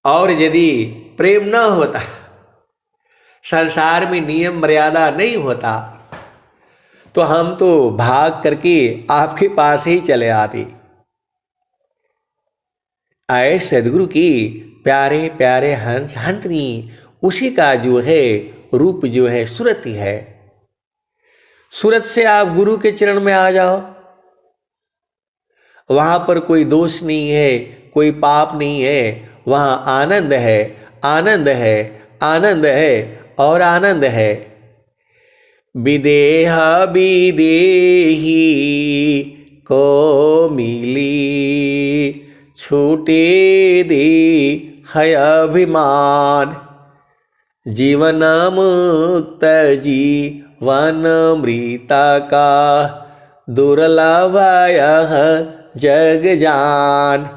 और यदि प्रेम न होता, संसार में नियम मर्यादा नहीं होता, तो हम तो भाग करके आपके पास ही चले आते। आए सदगुरु की प्यारे प्यारे हंस हंसनी, उसी का जो है रूप जो है सूरत ही है। सूरत से आप गुरु के चरण में आ जाओ, वहां पर कोई दोष नहीं है, कोई पाप नहीं है, वहां आनंद है, आनंद है, आनंद है और आनंद है। विदेह विदेही को मिली, छूटे दे है अभिमान, जीवन मुक्त जीवन मृता का, दुर्लभ यह जग जान।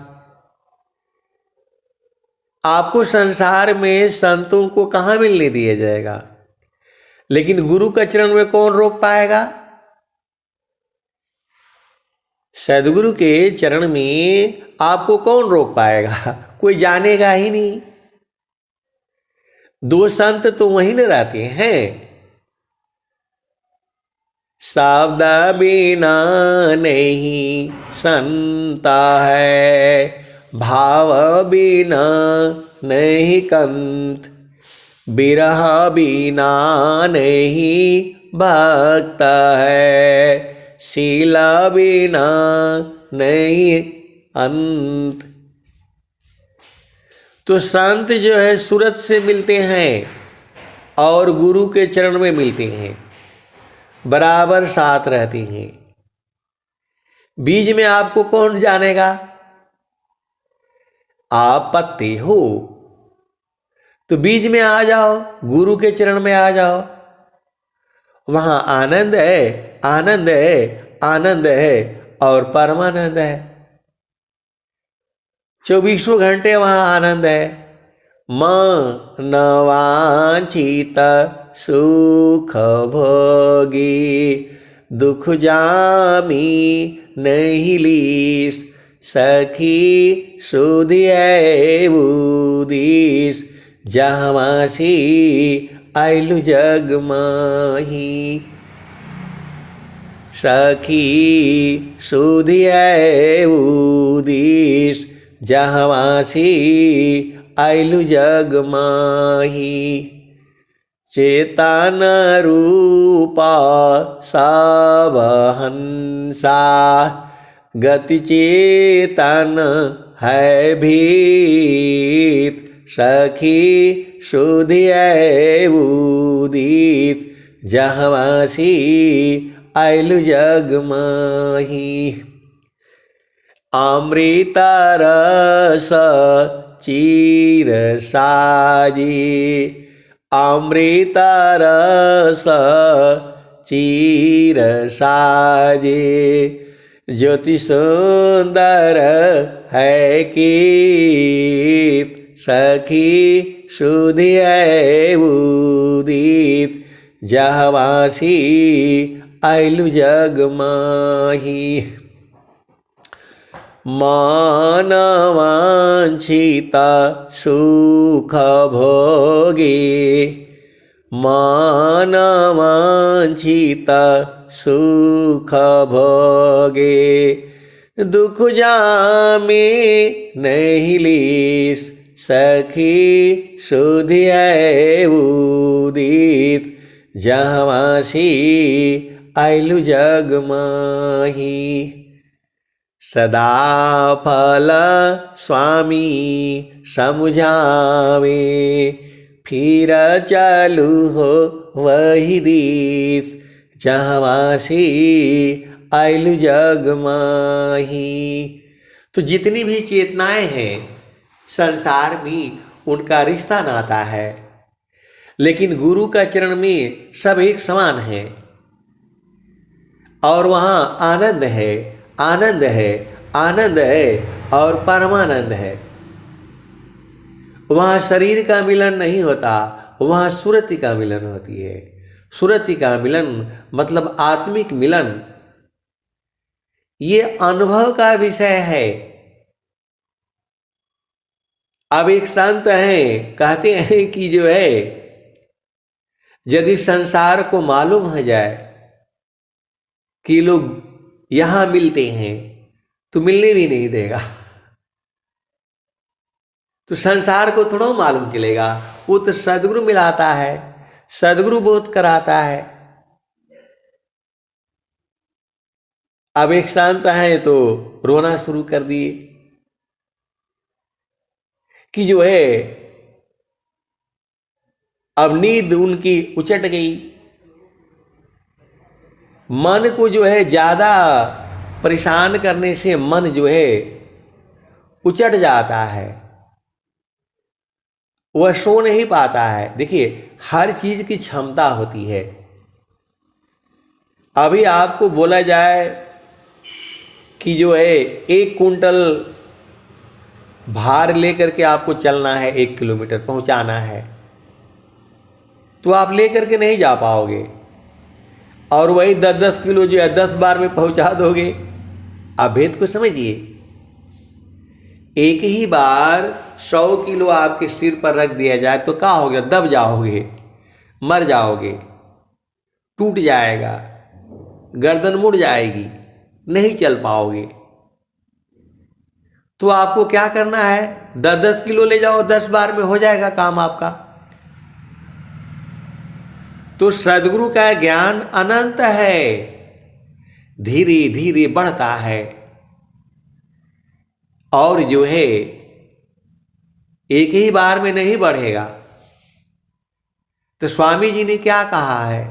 आपको संसार में संतों को कहाँ मिलने दिया जाएगा, लेकिन गुरु का चरण में कौन रोक पाएगा। सदगुरु के चरण में आपको कौन रोक पाएगा, कोई जानेगा ही नहीं। दो संत तो वहीं न रहते हैं। शब्द बिना नहीं संता है, भाव बिना नहीं कंत, बिरह बिना नहीं भक्त है, शीला बिना नहीं अंत। तो संत जो है सूरत से मिलते हैं और गुरु के चरण में मिलते हैं, बराबर साथ रहते हैं। बीज में आपको कौन जानेगा? आप पत्ते हो, तो बीज में आ जाओ, गुरु के चरण में आ जाओ। वहां आनंद है, आनंद है, आनंद है और परमानंद है। 24 घंटे वहां आनंद है। मन वांछित सुख भोगी, दुख जामी नहीं लीस। सखी सुधियै बुदिस, जहमासी आइलु जग माही। सखी सुधियै बुदिस, जहमासी आइलु जग माही। चेतन रूपा सब हंसा, गति चेतन है भीत। सखी सुधियै बुदिस, जहवासी आइलु जग माही। अमृत रस चीर साजी, अमृत रस चीर साजे। ज्योति सुंदर है कीत, सखी सुधियै बुदिस। जहवासी आइलु जग माही। मन वांछित सुख भोगे, मन वांछित सुख भोगे। दुख जामे नहीं लीस, सखी सुधियै बुदिस। जहवासी आइलु जग माही। सदा फल स्वामी समुझावे, फिर चलू हो वही दिस। जहवासी आइलु जग माही। तो जितनी भी चेतनाएं हैं संसार में, उनका रिश्ता नाता है, लेकिन गुरु का चरण में सब एक समान है। और वहाँ आनंद है, आनंद है, आनंद है और परमानंद है। वहाँ शरीर का मिलन नहीं होता, वहाँ सुरति का मिलन होती है। सुरति का मिलन मतलब आत्मिक मिलन, ये अनुभव का विषय है। अब एक संत हैं, कहते हैं कि जो है यदि संसार को मालूम हो जाए कि लोग यहां मिलते हैं तो मिलने भी नहीं देगा। तो संसार को थोड़ा मालूम चलेगा, वो तो सदगुरु मिलाता है, सदगुरु बोध कराता है। अब एक संत है तो रोना शुरू कर दिए कि जो है अब नींद उनकी उचट गई। मन को जो है ज्यादा परेशान करने से मन जो है उचट जाता है, वह सो नहीं पाता है। देखिए हर चीज की क्षमता होती है। अभी आपको बोला जाए कि जो है 1 कुंटल भार लेकर के आपको चलना है, 1 किलोमीटर पहुंचाना है, तो आप लेकर के नहीं जा पाओगे। और वही 10-10 किलो जो है 10 बार में पहुंचा दोगे। आप भेद को समझिए। एक ही बार 100 किलो आपके सिर पर रख दिया जाए तो क्या हो गया? दब जाओगे, मर जाओगे, टूट जाएगा, गर्दन मुड़ जाएगी, नहीं चल पाओगे। तो आपको क्या करना है? 10-10 किलो ले जाओ, 10 बार में हो जाएगा काम आपका। तो सदगुरु का ज्ञान अनंत है, धीरे धीरे बढ़ता है और जो है एक ही बार में नहीं बढ़ेगा। तो स्वामी जी ने क्या कहा है,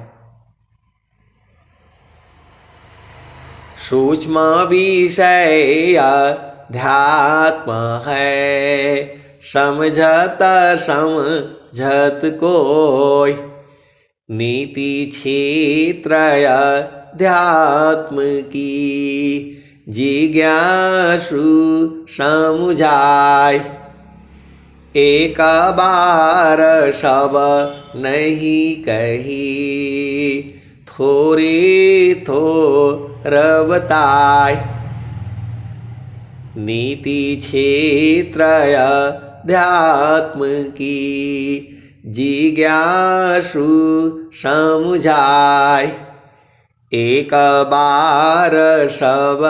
सूक्ष्म विषय अध्यात्म है, समझत समझत कोय, नीति क्षेत्र अध्यात्म की, जिज्ञासु समुझाय, एक बार सब नहीं कही, थोड़े थोर बताय, नीति क्षेत्र अध्यात्म की, जिज्ञासु समुझाय, एक बार सब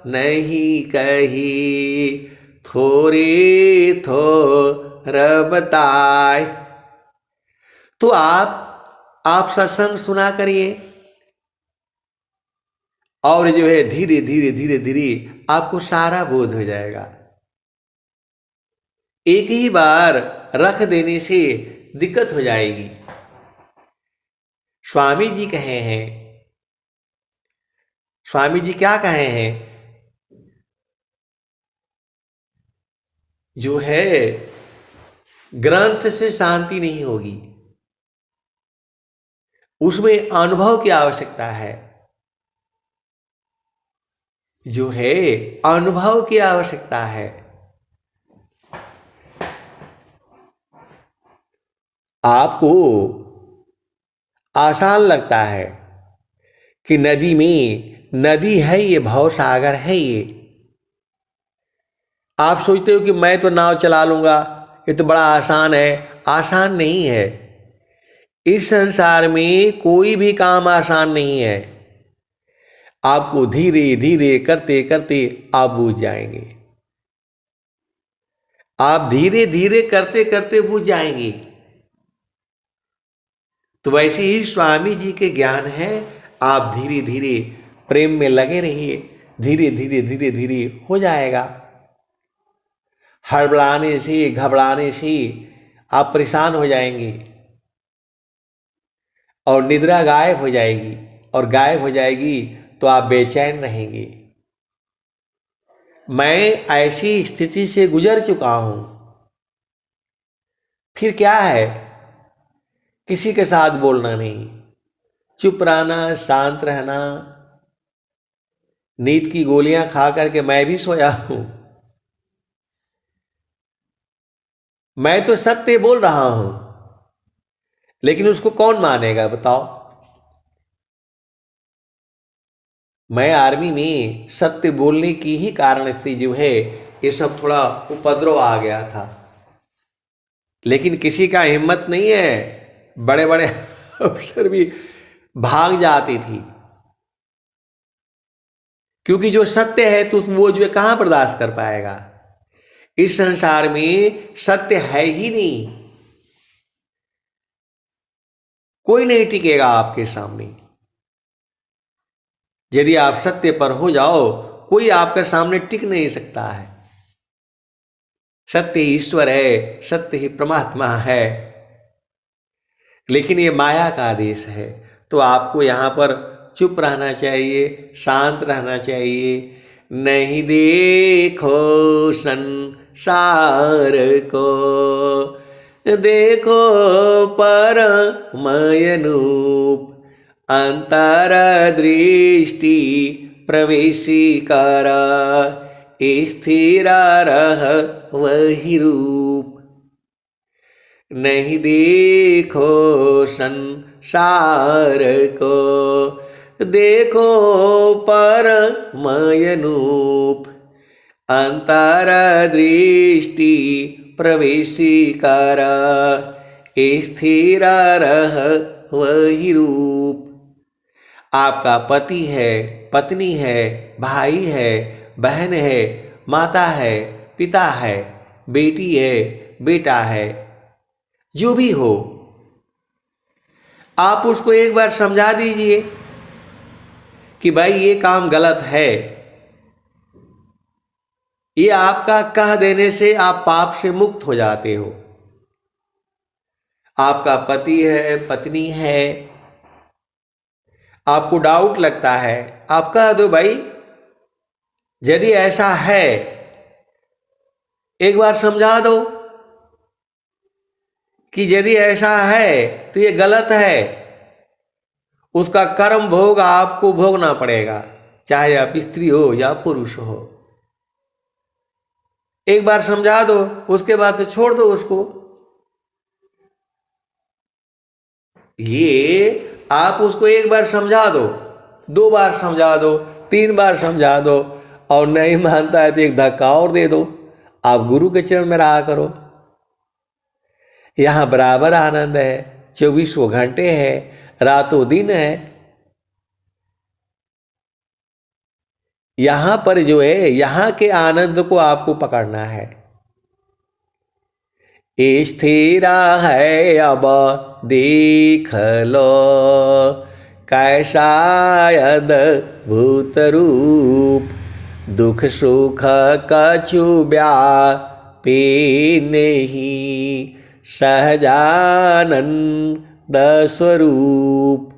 नहीं कही, थोड़े थोर बताय। तो आप सत्संग सुना करिए और जो है धीरे धीरे धीरे धीरे आपको सारा बोध हो जाएगा। एक ही बार रख देने से दिक्कत हो जाएगी। स्वामी जी कहे हैं, स्वामी जी क्या कहे हैं, जो है ग्रंथ से शांति नहीं होगी, उसमें अनुभव की आवश्यकता है, जो है अनुभव की आवश्यकता है। आपको आसान लगता है कि नदी में नदी है, ये भव सागर है, ये आप सोचते हो कि मैं तो नाव चला लूंगा, ये तो बड़ा आसान है। आसान नहीं है। इस संसार में कोई भी काम आसान नहीं है। आपको धीरे धीरे करते करते आप बूझ जाएंगे। आप धीरे धीरे करते करते बूझ जाएंगे। तो वैसे ही स्वामी जी के ज्ञान है, आप धीरे धीरे प्रेम में लगे रहिए, धीरे धीरे धीरे धीरे हो जाएगा। हड़बड़ाने से घबराने से आप परेशान हो जाएंगे और निद्रा गायब हो जाएगी, और गायब हो जाएगी तो आप बेचैन रहेंगे। मैं ऐसी स्थिति से गुजर चुका हूं। फिर क्या है, किसी के साथ बोलना नहीं, चुप रहना, शांत रहना। नींद की गोलियां खा करके मैं भी सोया हूं। मैं तो सत्य बोल रहा हूं, लेकिन उसको कौन मानेगा बताओ। मैं आर्मी में सत्य बोलने की ही कारण से जो है ये सब थोड़ा उपद्रव आ गया था, लेकिन किसी का हिम्मत नहीं है। बड़े बड़े अफसर भी भाग जाती थी, क्योंकि जो सत्य है तो वो जो है कहां बर्दाश्त कर पाएगा। इस संसार में सत्य है ही नहीं, कोई नहीं टिकेगा आपके सामने। यदि आप सत्य पर हो जाओ, कोई आपके सामने टिक नहीं सकता है। सत्य ही ईश्वर है, सत्य ही परमात्मा है, लेकिन ये माया का आदेश है। तो आपको यहाँ पर चुप रहना चाहिए, शांत रहना चाहिए। नहीं देखो संसार को, देखो परमयनूप, अंतर दृष्टि प्रवेशी कर, स्थिर रह वही रूप। नहीं देखो संसार को, देखो परमयनूप, अंतर दृष्टि प्रवेशी कर, स्थिर रह वही रूप। आपका पति है, पत्नी है, भाई है, बहन है, माता है, पिता है, बेटी है, बेटा है, जो भी हो, आप उसको एक बार समझा दीजिए कि भाई ये काम गलत है, ये आपका कह देने से आप पाप से मुक्त हो जाते हो। आपका पति है, पत्नी है, आपको डाउट लगता है, आप कह दो भाई यदि ऐसा है एक बार समझा दो कि यदि ऐसा है तो ये गलत है, उसका कर्म भोग आपको भोगना पड़ेगा, चाहे आप स्त्री हो या पुरुष हो। एक बार समझा दो, उसके बाद से छोड़ दो उसको। ये आप उसको एक बार समझा दो, 2 बार समझा दो, 3 बार समझा दो, और नहीं मानता है तो एक धक्का और दे दो। आप गुरु के चरण में रहा करो, यहां बराबर आनंद है, 24 घंटे है, रातों दिन है। यहां पर जो है, यहां के आनंद को आपको पकड़ना है। स्थिरा है अब देख लो, कैसा अद्भुत रूप, दुख सुख कछु व्यापी नहीं, सहजानंद स्वरूप।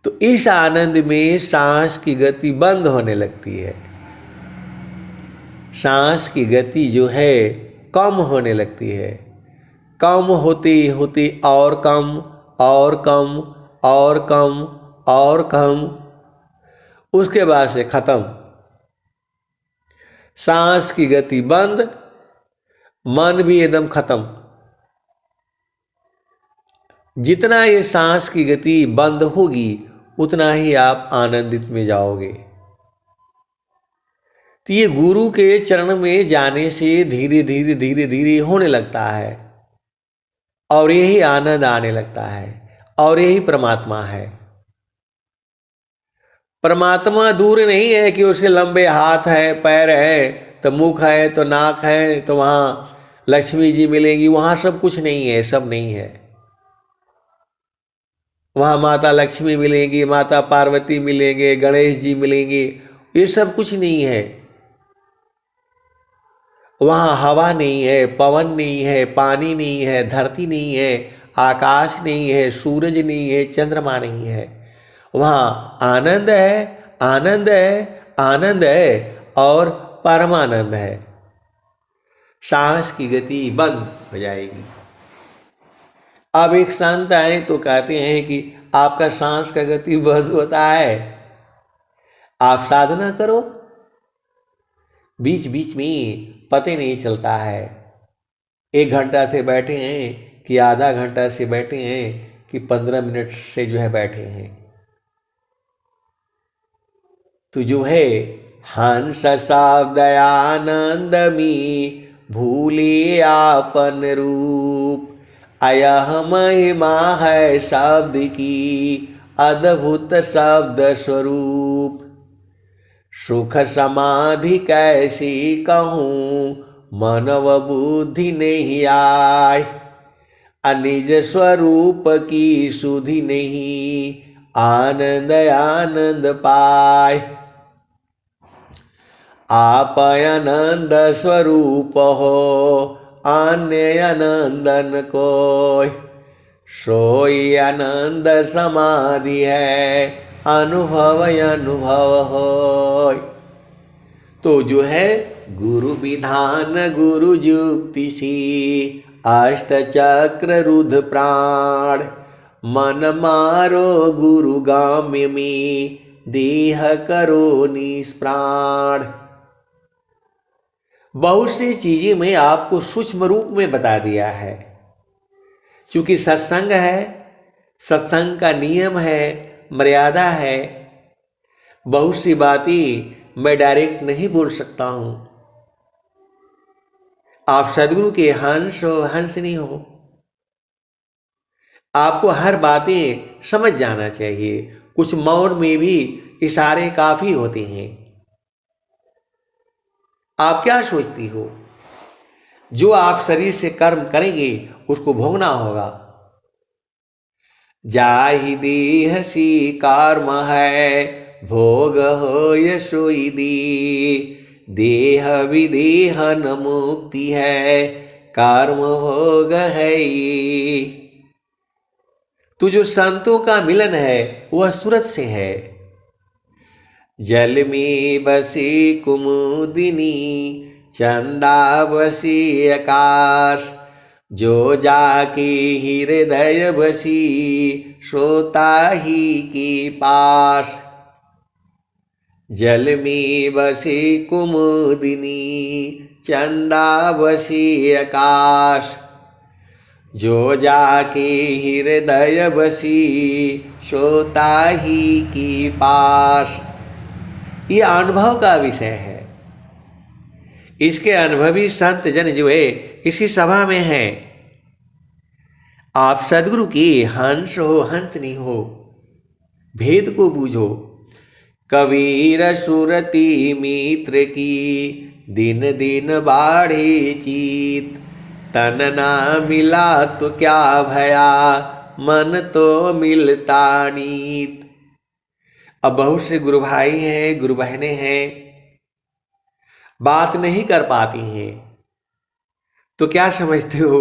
तो इस आनंद में सांस की गति बंद होने लगती है, सांस की गति जो है कम होने लगती है, कम होती होती और कम और कम और कम और कम, उसके बाद से खत्म। सांस की गति बंद, मन भी एकदम खत्म। जितना ये सांस की गति बंद होगी उतना ही आप आनंदित में जाओगे। तो ये गुरु के चरण में जाने से धीरे धीरे धीरे धीरे होने लगता है, और यही आनंद आने लगता है, और यही परमात्मा है। परमात्मा दूर नहीं है कि उसके लंबे हाथ हैं, पैर हैं, तो मुख है, तो नाक है, तो वहाँ लक्ष्मी जी मिलेंगी, वहाँ सब कुछ नहीं है, सब नहीं है। वहाँ माता लक्ष्मी मिलेंगी, माता पार्वती मिलेंगे, गणेश जी मिलेंगे, ये सब कुछ नहीं है। वहाँ हवा नहीं है, पवन नहीं है, पानी नहीं है, धरती नहीं है, आकाश नहीं है, सूरज नहीं है, चंद्रमा नहीं है। वहाँ आनंद है, आनंद है, आनंद है, और परमानंद है। सांस की गति बंद हो जाएगी। अब एक संत आए तो कहते हैं कि आपका सांस का गति बंद होता है, आप साधना करो, बीच बीच में पता नहीं चलता है, 1 घंटा से बैठे हैं कि आधा घंटा से बैठे हैं कि 15 मिनट से जो है बैठे हैं। तो जो है हंस शब्द आनंद में भूले आपन रूप, अयह महिमा है शब्द की अद्भुत शब्द स्वरूप। सुख समाधि कैसी कहूँ मनव बुद्धि नहीं आय, अनिज स्वरूप की सुधि नहीं आनंद आनंद पाय। आप आनंद स्वरूप हो अन्य आनंदन कोय, सोई आनंद समाधि है अनुभव अनुभव होय। तो जो है गुरु विधान गुरु जुक्ति सी, अष्ट चक्र रुद्र प्राण, मन मारो गुरु गाम्य में देह करो निष्प्राण। बहुत सी चीजें मैं आपको सूक्ष्म रूप में बता दिया है, क्योंकि सत्संग है, सत्संग का नियम है, मर्यादा है। बहुत सी बातें मैं डायरेक्ट नहीं बोल सकता हूं। आप सदगुरु के हंस हो, हंसनी हो, आपको हर बातें समझ जाना चाहिए। कुछ मौन में भी इशारे काफी होते हैं। आप क्या सोचती हो? जो आप शरीर से कर्म करेंगे उसको भोगना होगा। जाहि देह सी कर्म है, भोग होय सोई दी। देह विदेह न मुक्ति है, कर्म भोग है ये। तो जो संतों का मिलन है वह सूरत से है। जल में बसी कुमुदिनी, चंदा बसी आकाश। जो जाके हृदय बसी, श्रोता ही के पास। जल में बसी कुमुदिनी, चंदा बसी आकाश। जो जाके हृदय बसी, श्रोता ही के पास। ये अनुभव का विषय है। इसके अनुभवी संत जन जो है इसी सभा में हैं। आप सदगुरु की हंस हो हंसनी हो, भेद को बूझो। कबीर सुरति मित्र की, दिन दिन बाढ़े चीत। तन ना मिला तो क्या भया, मन तो मिलता नीत। अब बहुत से गुरु भाई हैं, गुरु बहनें हैं, बात नहीं कर पाती हैं। तो क्या समझते हो,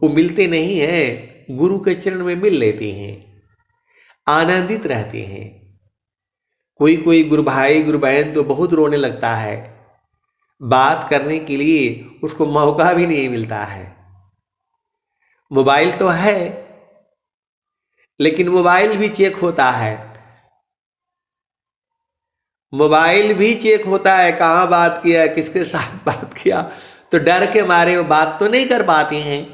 वो मिलते नहीं हैं, गुरु के चरण में मिल लेती हैं, आनंदित रहते हैं। कोई कोई गुरु भाई गुरु बहन तो बहुत रोने लगता है, बात करने के लिए उसको मौका भी नहीं मिलता है। मोबाइल तो है, लेकिन मोबाइल भी चेक होता है। मोबाइल भी चेक होता है, कहाँ बात किया, किसके साथ बात किया। तो डर के मारे वो बात तो नहीं कर पाते हैं।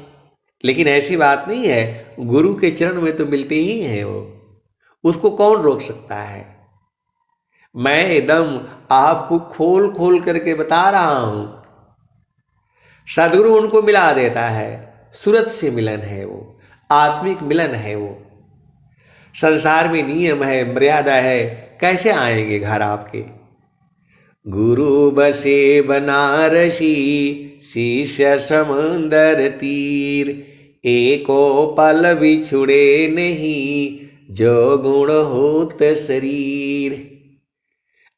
लेकिन ऐसी बात नहीं है, गुरु के चरण में तो मिलते ही हैं वो, उसको कौन रोक सकता है। मैं एकदम आपको खोल खोल करके बता रहा हूं, सदगुरु उनको मिला देता है। सूरत से मिलन है वो, आत्मिक मिलन है वो। संसार में नियम है, मर्यादा है, कैसे आएंगे घर आपके। गुरु बसे बनारसी, शिष्य समुंदर तीर। एको पल बिछुड़े नहीं, जो गुण होत शरीर।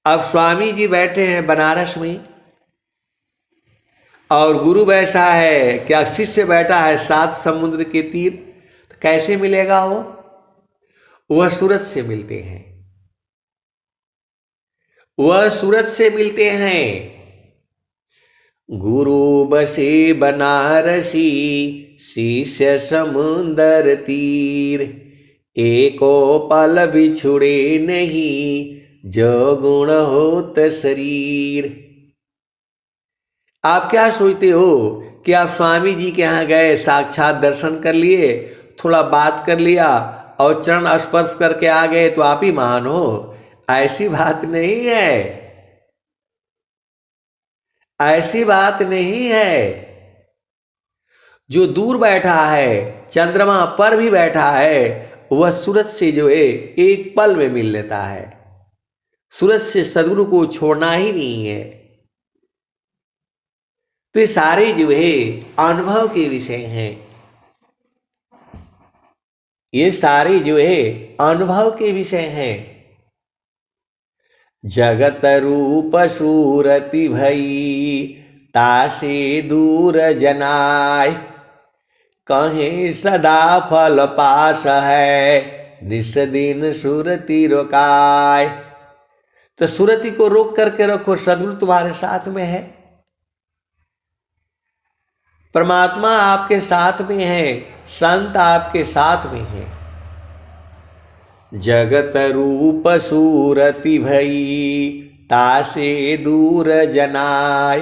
अब स्वामी जी बैठे हैं बनारस में, और गुरु बैठा है, क्या शिष्य बैठा है 7 समुद्र के तीर। तो कैसे मिलेगा वो? वह सूरत से मिलते हैं, वह सूरत से मिलते हैं। गुरु बसे बनारसी, शिष्य समुंदर तीर। एको पल बिछुड़े नहीं, जो गुण होत शरीर। आप क्या सोचते हो कि आप स्वामी जी के यहाँ गए, साक्षात दर्शन कर लिए, थोड़ा बात कर लिया और चरण स्पर्श करके आ गए तो आप ही महान हो? ऐसी बात नहीं है, ऐसी बात नहीं है। जो दूर बैठा है, चंद्रमा पर भी बैठा है, वह सूरत से जो है एक पल में मिल लेता है। सूरत से सदगुरु को छोड़ना ही नहीं है। तो ये सारे जो है अनुभव के विषय हैं, ये सारे जो है अनुभव के विषय हैं। जगत रूप सूरति भई, तासे दूर जनाय। कहीं सदा फल पास है, निस दिन सुरति रोकाय। तो सुरति को रोक करके रखो, सदगुरु तुम्हारे साथ में है, परमात्मा आपके साथ में है, संत आपके साथ में है। जगत रूप सूरति भई, तासे दूर जनाय।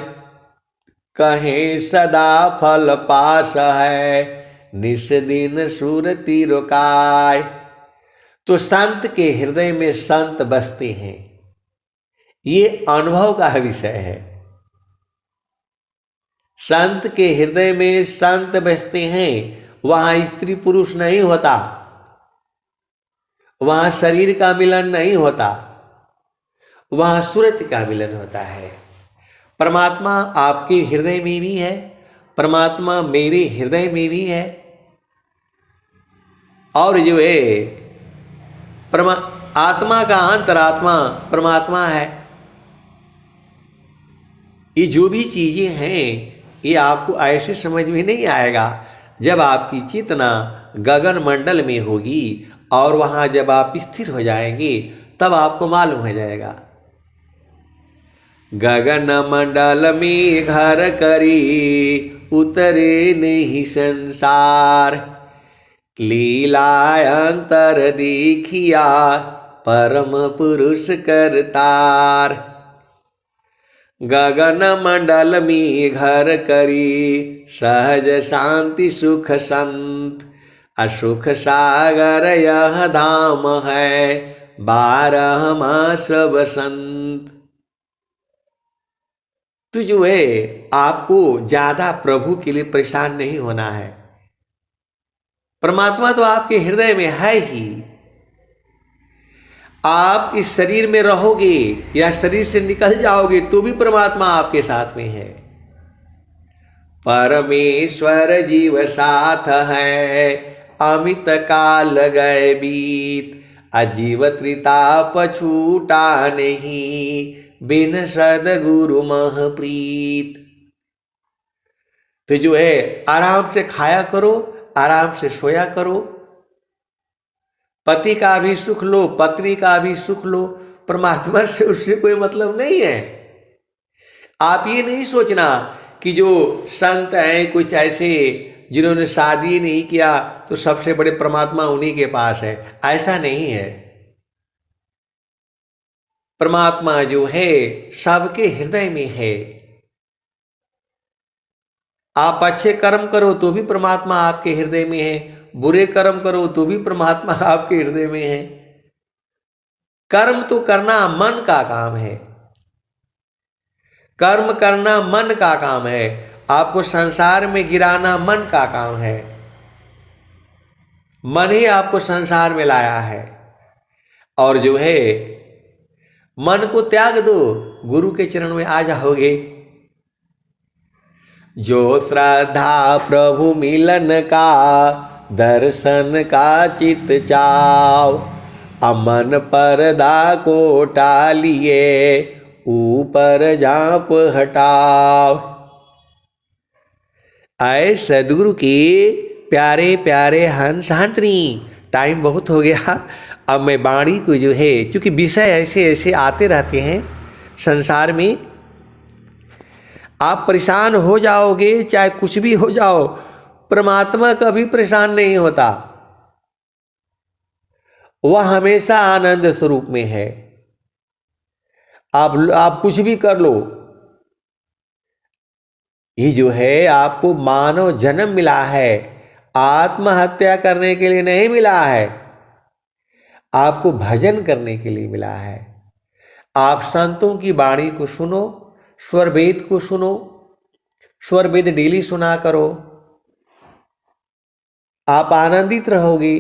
कहे सदा फल पास है, निस दिन सुरति रोकाय। तो संत के हृदय में संत बसते हैं, ये अनुभव का विषय है। संत के हृदय में संत बसते हैं, वहां स्त्री पुरुष नहीं होता, वहां शरीर का मिलन नहीं होता, वहां सूरत का मिलन होता है। परमात्मा आपके हृदय में भी है, परमात्मा मेरे हृदय में भी है। और जो है आत्मा का अंतरात्मा परमात्मा है। ये जो भी चीजें हैं ये आपको ऐसे समझ में नहीं आएगा जब आपकी चेतना गगन मंडल में होगी और वहाँ जब आप स्थिर हो जाएंगे तब आपको मालूम हो जाएगा। गगन मंडल में घर करी उतरे नहीं संसार, लीला अंतर देखिया परम पुरुष करतार। गगन मंडल में घर करी सहज शांति सुख संत, असुख सागर यह धाम है 12 मास बसंत। तो जो है आपको ज्यादा प्रभु के लिए परेशान नहीं होना है। परमात्मा तो आपके हृदय में है ही। आप इस शरीर में रहोगे या शरीर से निकल जाओगे तो भी परमात्मा आपके साथ में है। परमेश्वर जीव साथ है अमित काल गए बीत, अजीव त्रिताप छूटा नहीं बिन सद्गुरु मह प्रीत। तो जो है आराम से खाया करो, आराम से सोया करो, पति का भी सुख लो, पत्नी का भी सुख लो, परमात्मा से उससे कोई मतलब नहीं है। आप ये नहीं सोचना कि जो संत हैं कुछ ऐसे जिन्होंने शादी नहीं किया तो सबसे बड़े परमात्मा उन्हीं के पास है, ऐसा नहीं है। परमात्मा जो है सबके हृदय में है। आप अच्छे कर्म करो तो भी परमात्मा आपके हृदय में है, बुरे कर्म करो तो भी परमात्मा आपके हृदय में है। कर्म तो करना मन का काम है, कर्म करना मन का काम है। आपको संसार में गिराना मन का काम है। मन ही आपको संसार में लाया है। और जो है मन को त्याग दो, गुरु के चरण में आ जाओगे। जो श्रद्धा प्रभु मिलन का दर्शन का चित चाव, अमन पर्दा को टालिए ऊपर झांप हटाओ। आए सदगुरु के प्यारे प्यारे हंस हंसनी। टाइम बहुत हो गया, अब मैं वाणी को जो है, क्योंकि विषय ऐसे ऐसे आते रहते हैं संसार में, आप परेशान हो जाओगे चाहे कुछ भी हो जाओ, परमात्मा कभी परेशान नहीं होता। वह हमेशा आनंद स्वरूप में है। आप कुछ भी कर लो, ये जो है आपको मानव जन्म मिला है, आत्महत्या करने के लिए नहीं मिला है, आपको भजन करने के लिए मिला है। आप संतों की वाणी को सुनो, स्वर वेद को सुनो, स्वर वेद डेली सुना करो, आप आनंदित रहोगे।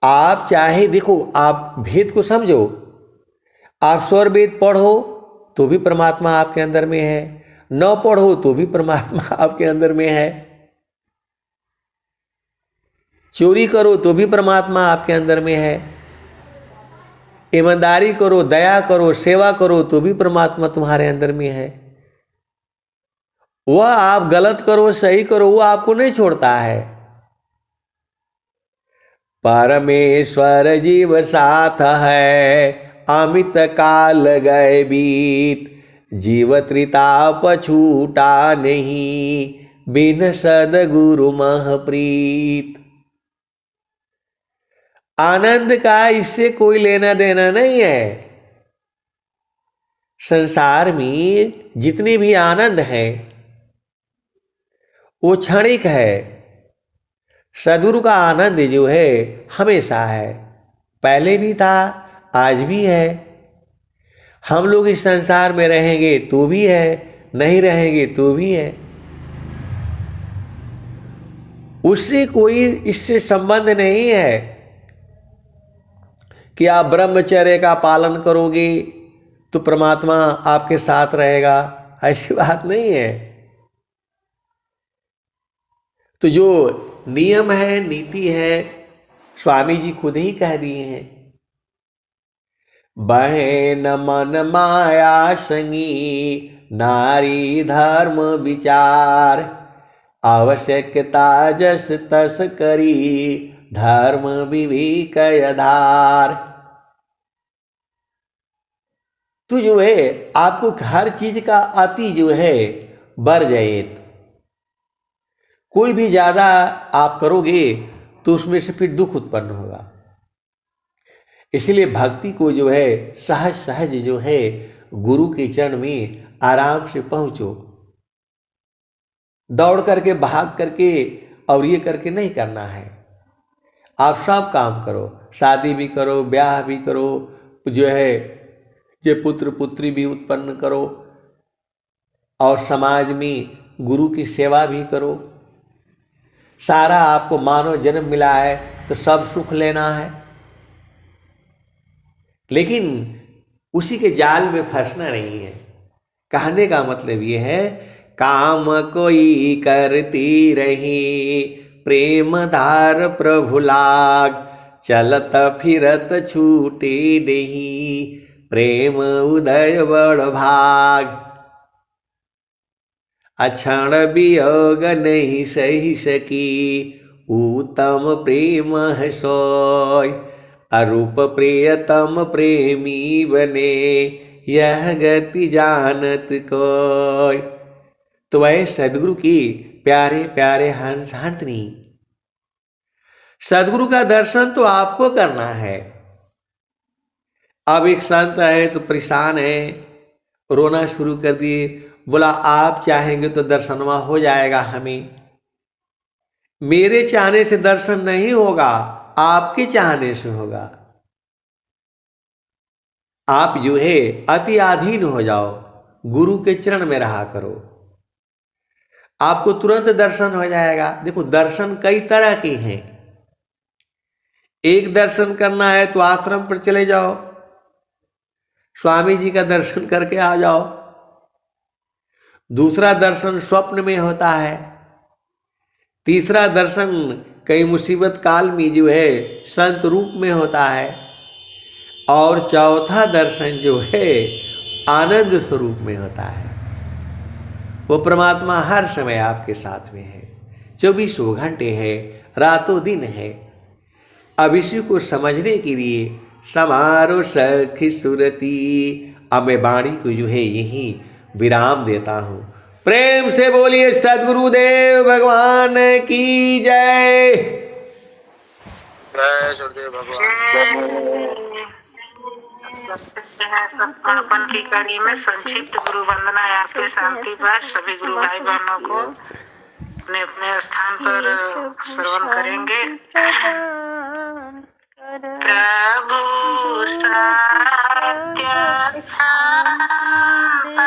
आप चाहे देखो, आप भेद को समझो, आप स्वर वेद पढ़ो तो भी परमात्मा आपके अंदर में है, न पढ़ो तो भी परमात्मा आपके अंदर में है, चोरी करो तो भी परमात्मा आपके अंदर में है, ईमानदारी करो, दया करो, सेवा करो तो भी परमात्मा तुम्हारे अंदर में है। वह आप गलत करो सही करो, वो आपको नहीं छोड़ता है। परमेश्वर जीव साथ है अमित काल गए बीत, जीव त्रिताप छूटा नहीं बिन सद्गुरु मह प्रीत। आनंद का इससे कोई लेना देना नहीं है। संसार में जितने भी आनंद हैं वो क्षणिक है। सद्गुरु का आनंद जो है हमेशा है, पहले भी था, आज भी है। हम लोग इस संसार में रहेंगे तो भी है, नहीं रहेंगे तो भी है। उससे कोई इससे संबंध नहीं है कि आप ब्रह्मचर्य का पालन करोगे तो परमात्मा आपके साथ रहेगा, ऐसी बात नहीं है। तो जो नियम है, नीति है, स्वामी जी खुद ही कह दिए हैं, बहे न मन माया संगी, नारी धर्म विचार, आवश्यकता जस तस करी, धर्म विवेक आधार। तो जो है आपको हर चीज का अति जो है वर्जयेत, कोई भी ज्यादा आप करोगे तो उसमें से फिर दुख उत्पन्न होगा। इसलिए भक्ति को जो है सहज सहज जो है गुरु के चरण में आराम से पहुंचो, दौड़ करके भाग करके और ये करके नहीं करना है। आप सब काम करो, शादी भी करो, ब्याह भी करो, जो है ये पुत्र पुत्री भी उत्पन्न करो, और समाज में गुरु की सेवा भी करो। सारा आपको मानव जन्म मिला है तो सब सुख लेना है, लेकिन उसी के जाल में फंसना नहीं है। कहने का मतलब ये है, काम कोई करती रही, प्रेम धार प्रभु लाग, चलत फिरत छूटे नहीं, प्रेम उदय बड़ भाग। अक्षण वियोग नहीं सही सकी, उत्तम प्रेम है सोय, अरूप प्रियतम प्रेमी बने, यह गति जानत कोय। तो वह सदगुरु की प्यारे प्यारे हंस हंसनी, सदगुरु का दर्शन तो आपको करना है। अब एक संत है तो परेशान है, रोना शुरू कर दिए, बोला आप चाहेंगे तो दर्शनवा हो जाएगा हमें। मेरे चाहने से दर्शन नहीं होगा, आपके चाहने से होगा। आप जो है अति अधीन हो जाओ, गुरु के चरण में रहा करो, आपको तुरंत दर्शन हो जाएगा। देखो दर्शन कई तरह के हैं। एक दर्शन करना है तो आश्रम पर चले जाओ, स्वामी जी का दर्शन करके आ जाओ। दूसरा दर्शन स्वप्न में होता है। तीसरा दर्शन कई मुसीबत काल में जो है संत रूप में होता है। और चौथा दर्शन जो है आनंद स्वरूप में होता है। वो परमात्मा हर समय आपके साथ में है, 24 घंटे है, रातों दिन है। अब इसी को समझने के लिए समारो सखी सुरती, अब मैं वाणी को जो है यही विराम देता हूँ। प्रेम से बोलिए सद्गुरुदेव भगवान की जय। जय गुरुदेव भगवान। समर्पण की कड़ी में संक्षिप्त गुरु वंदना आपके शांति पर सभी गुरु भाई बहनों को अपने अपने स्थान पर श्रवण करेंगे। प्रभु सत्य शांत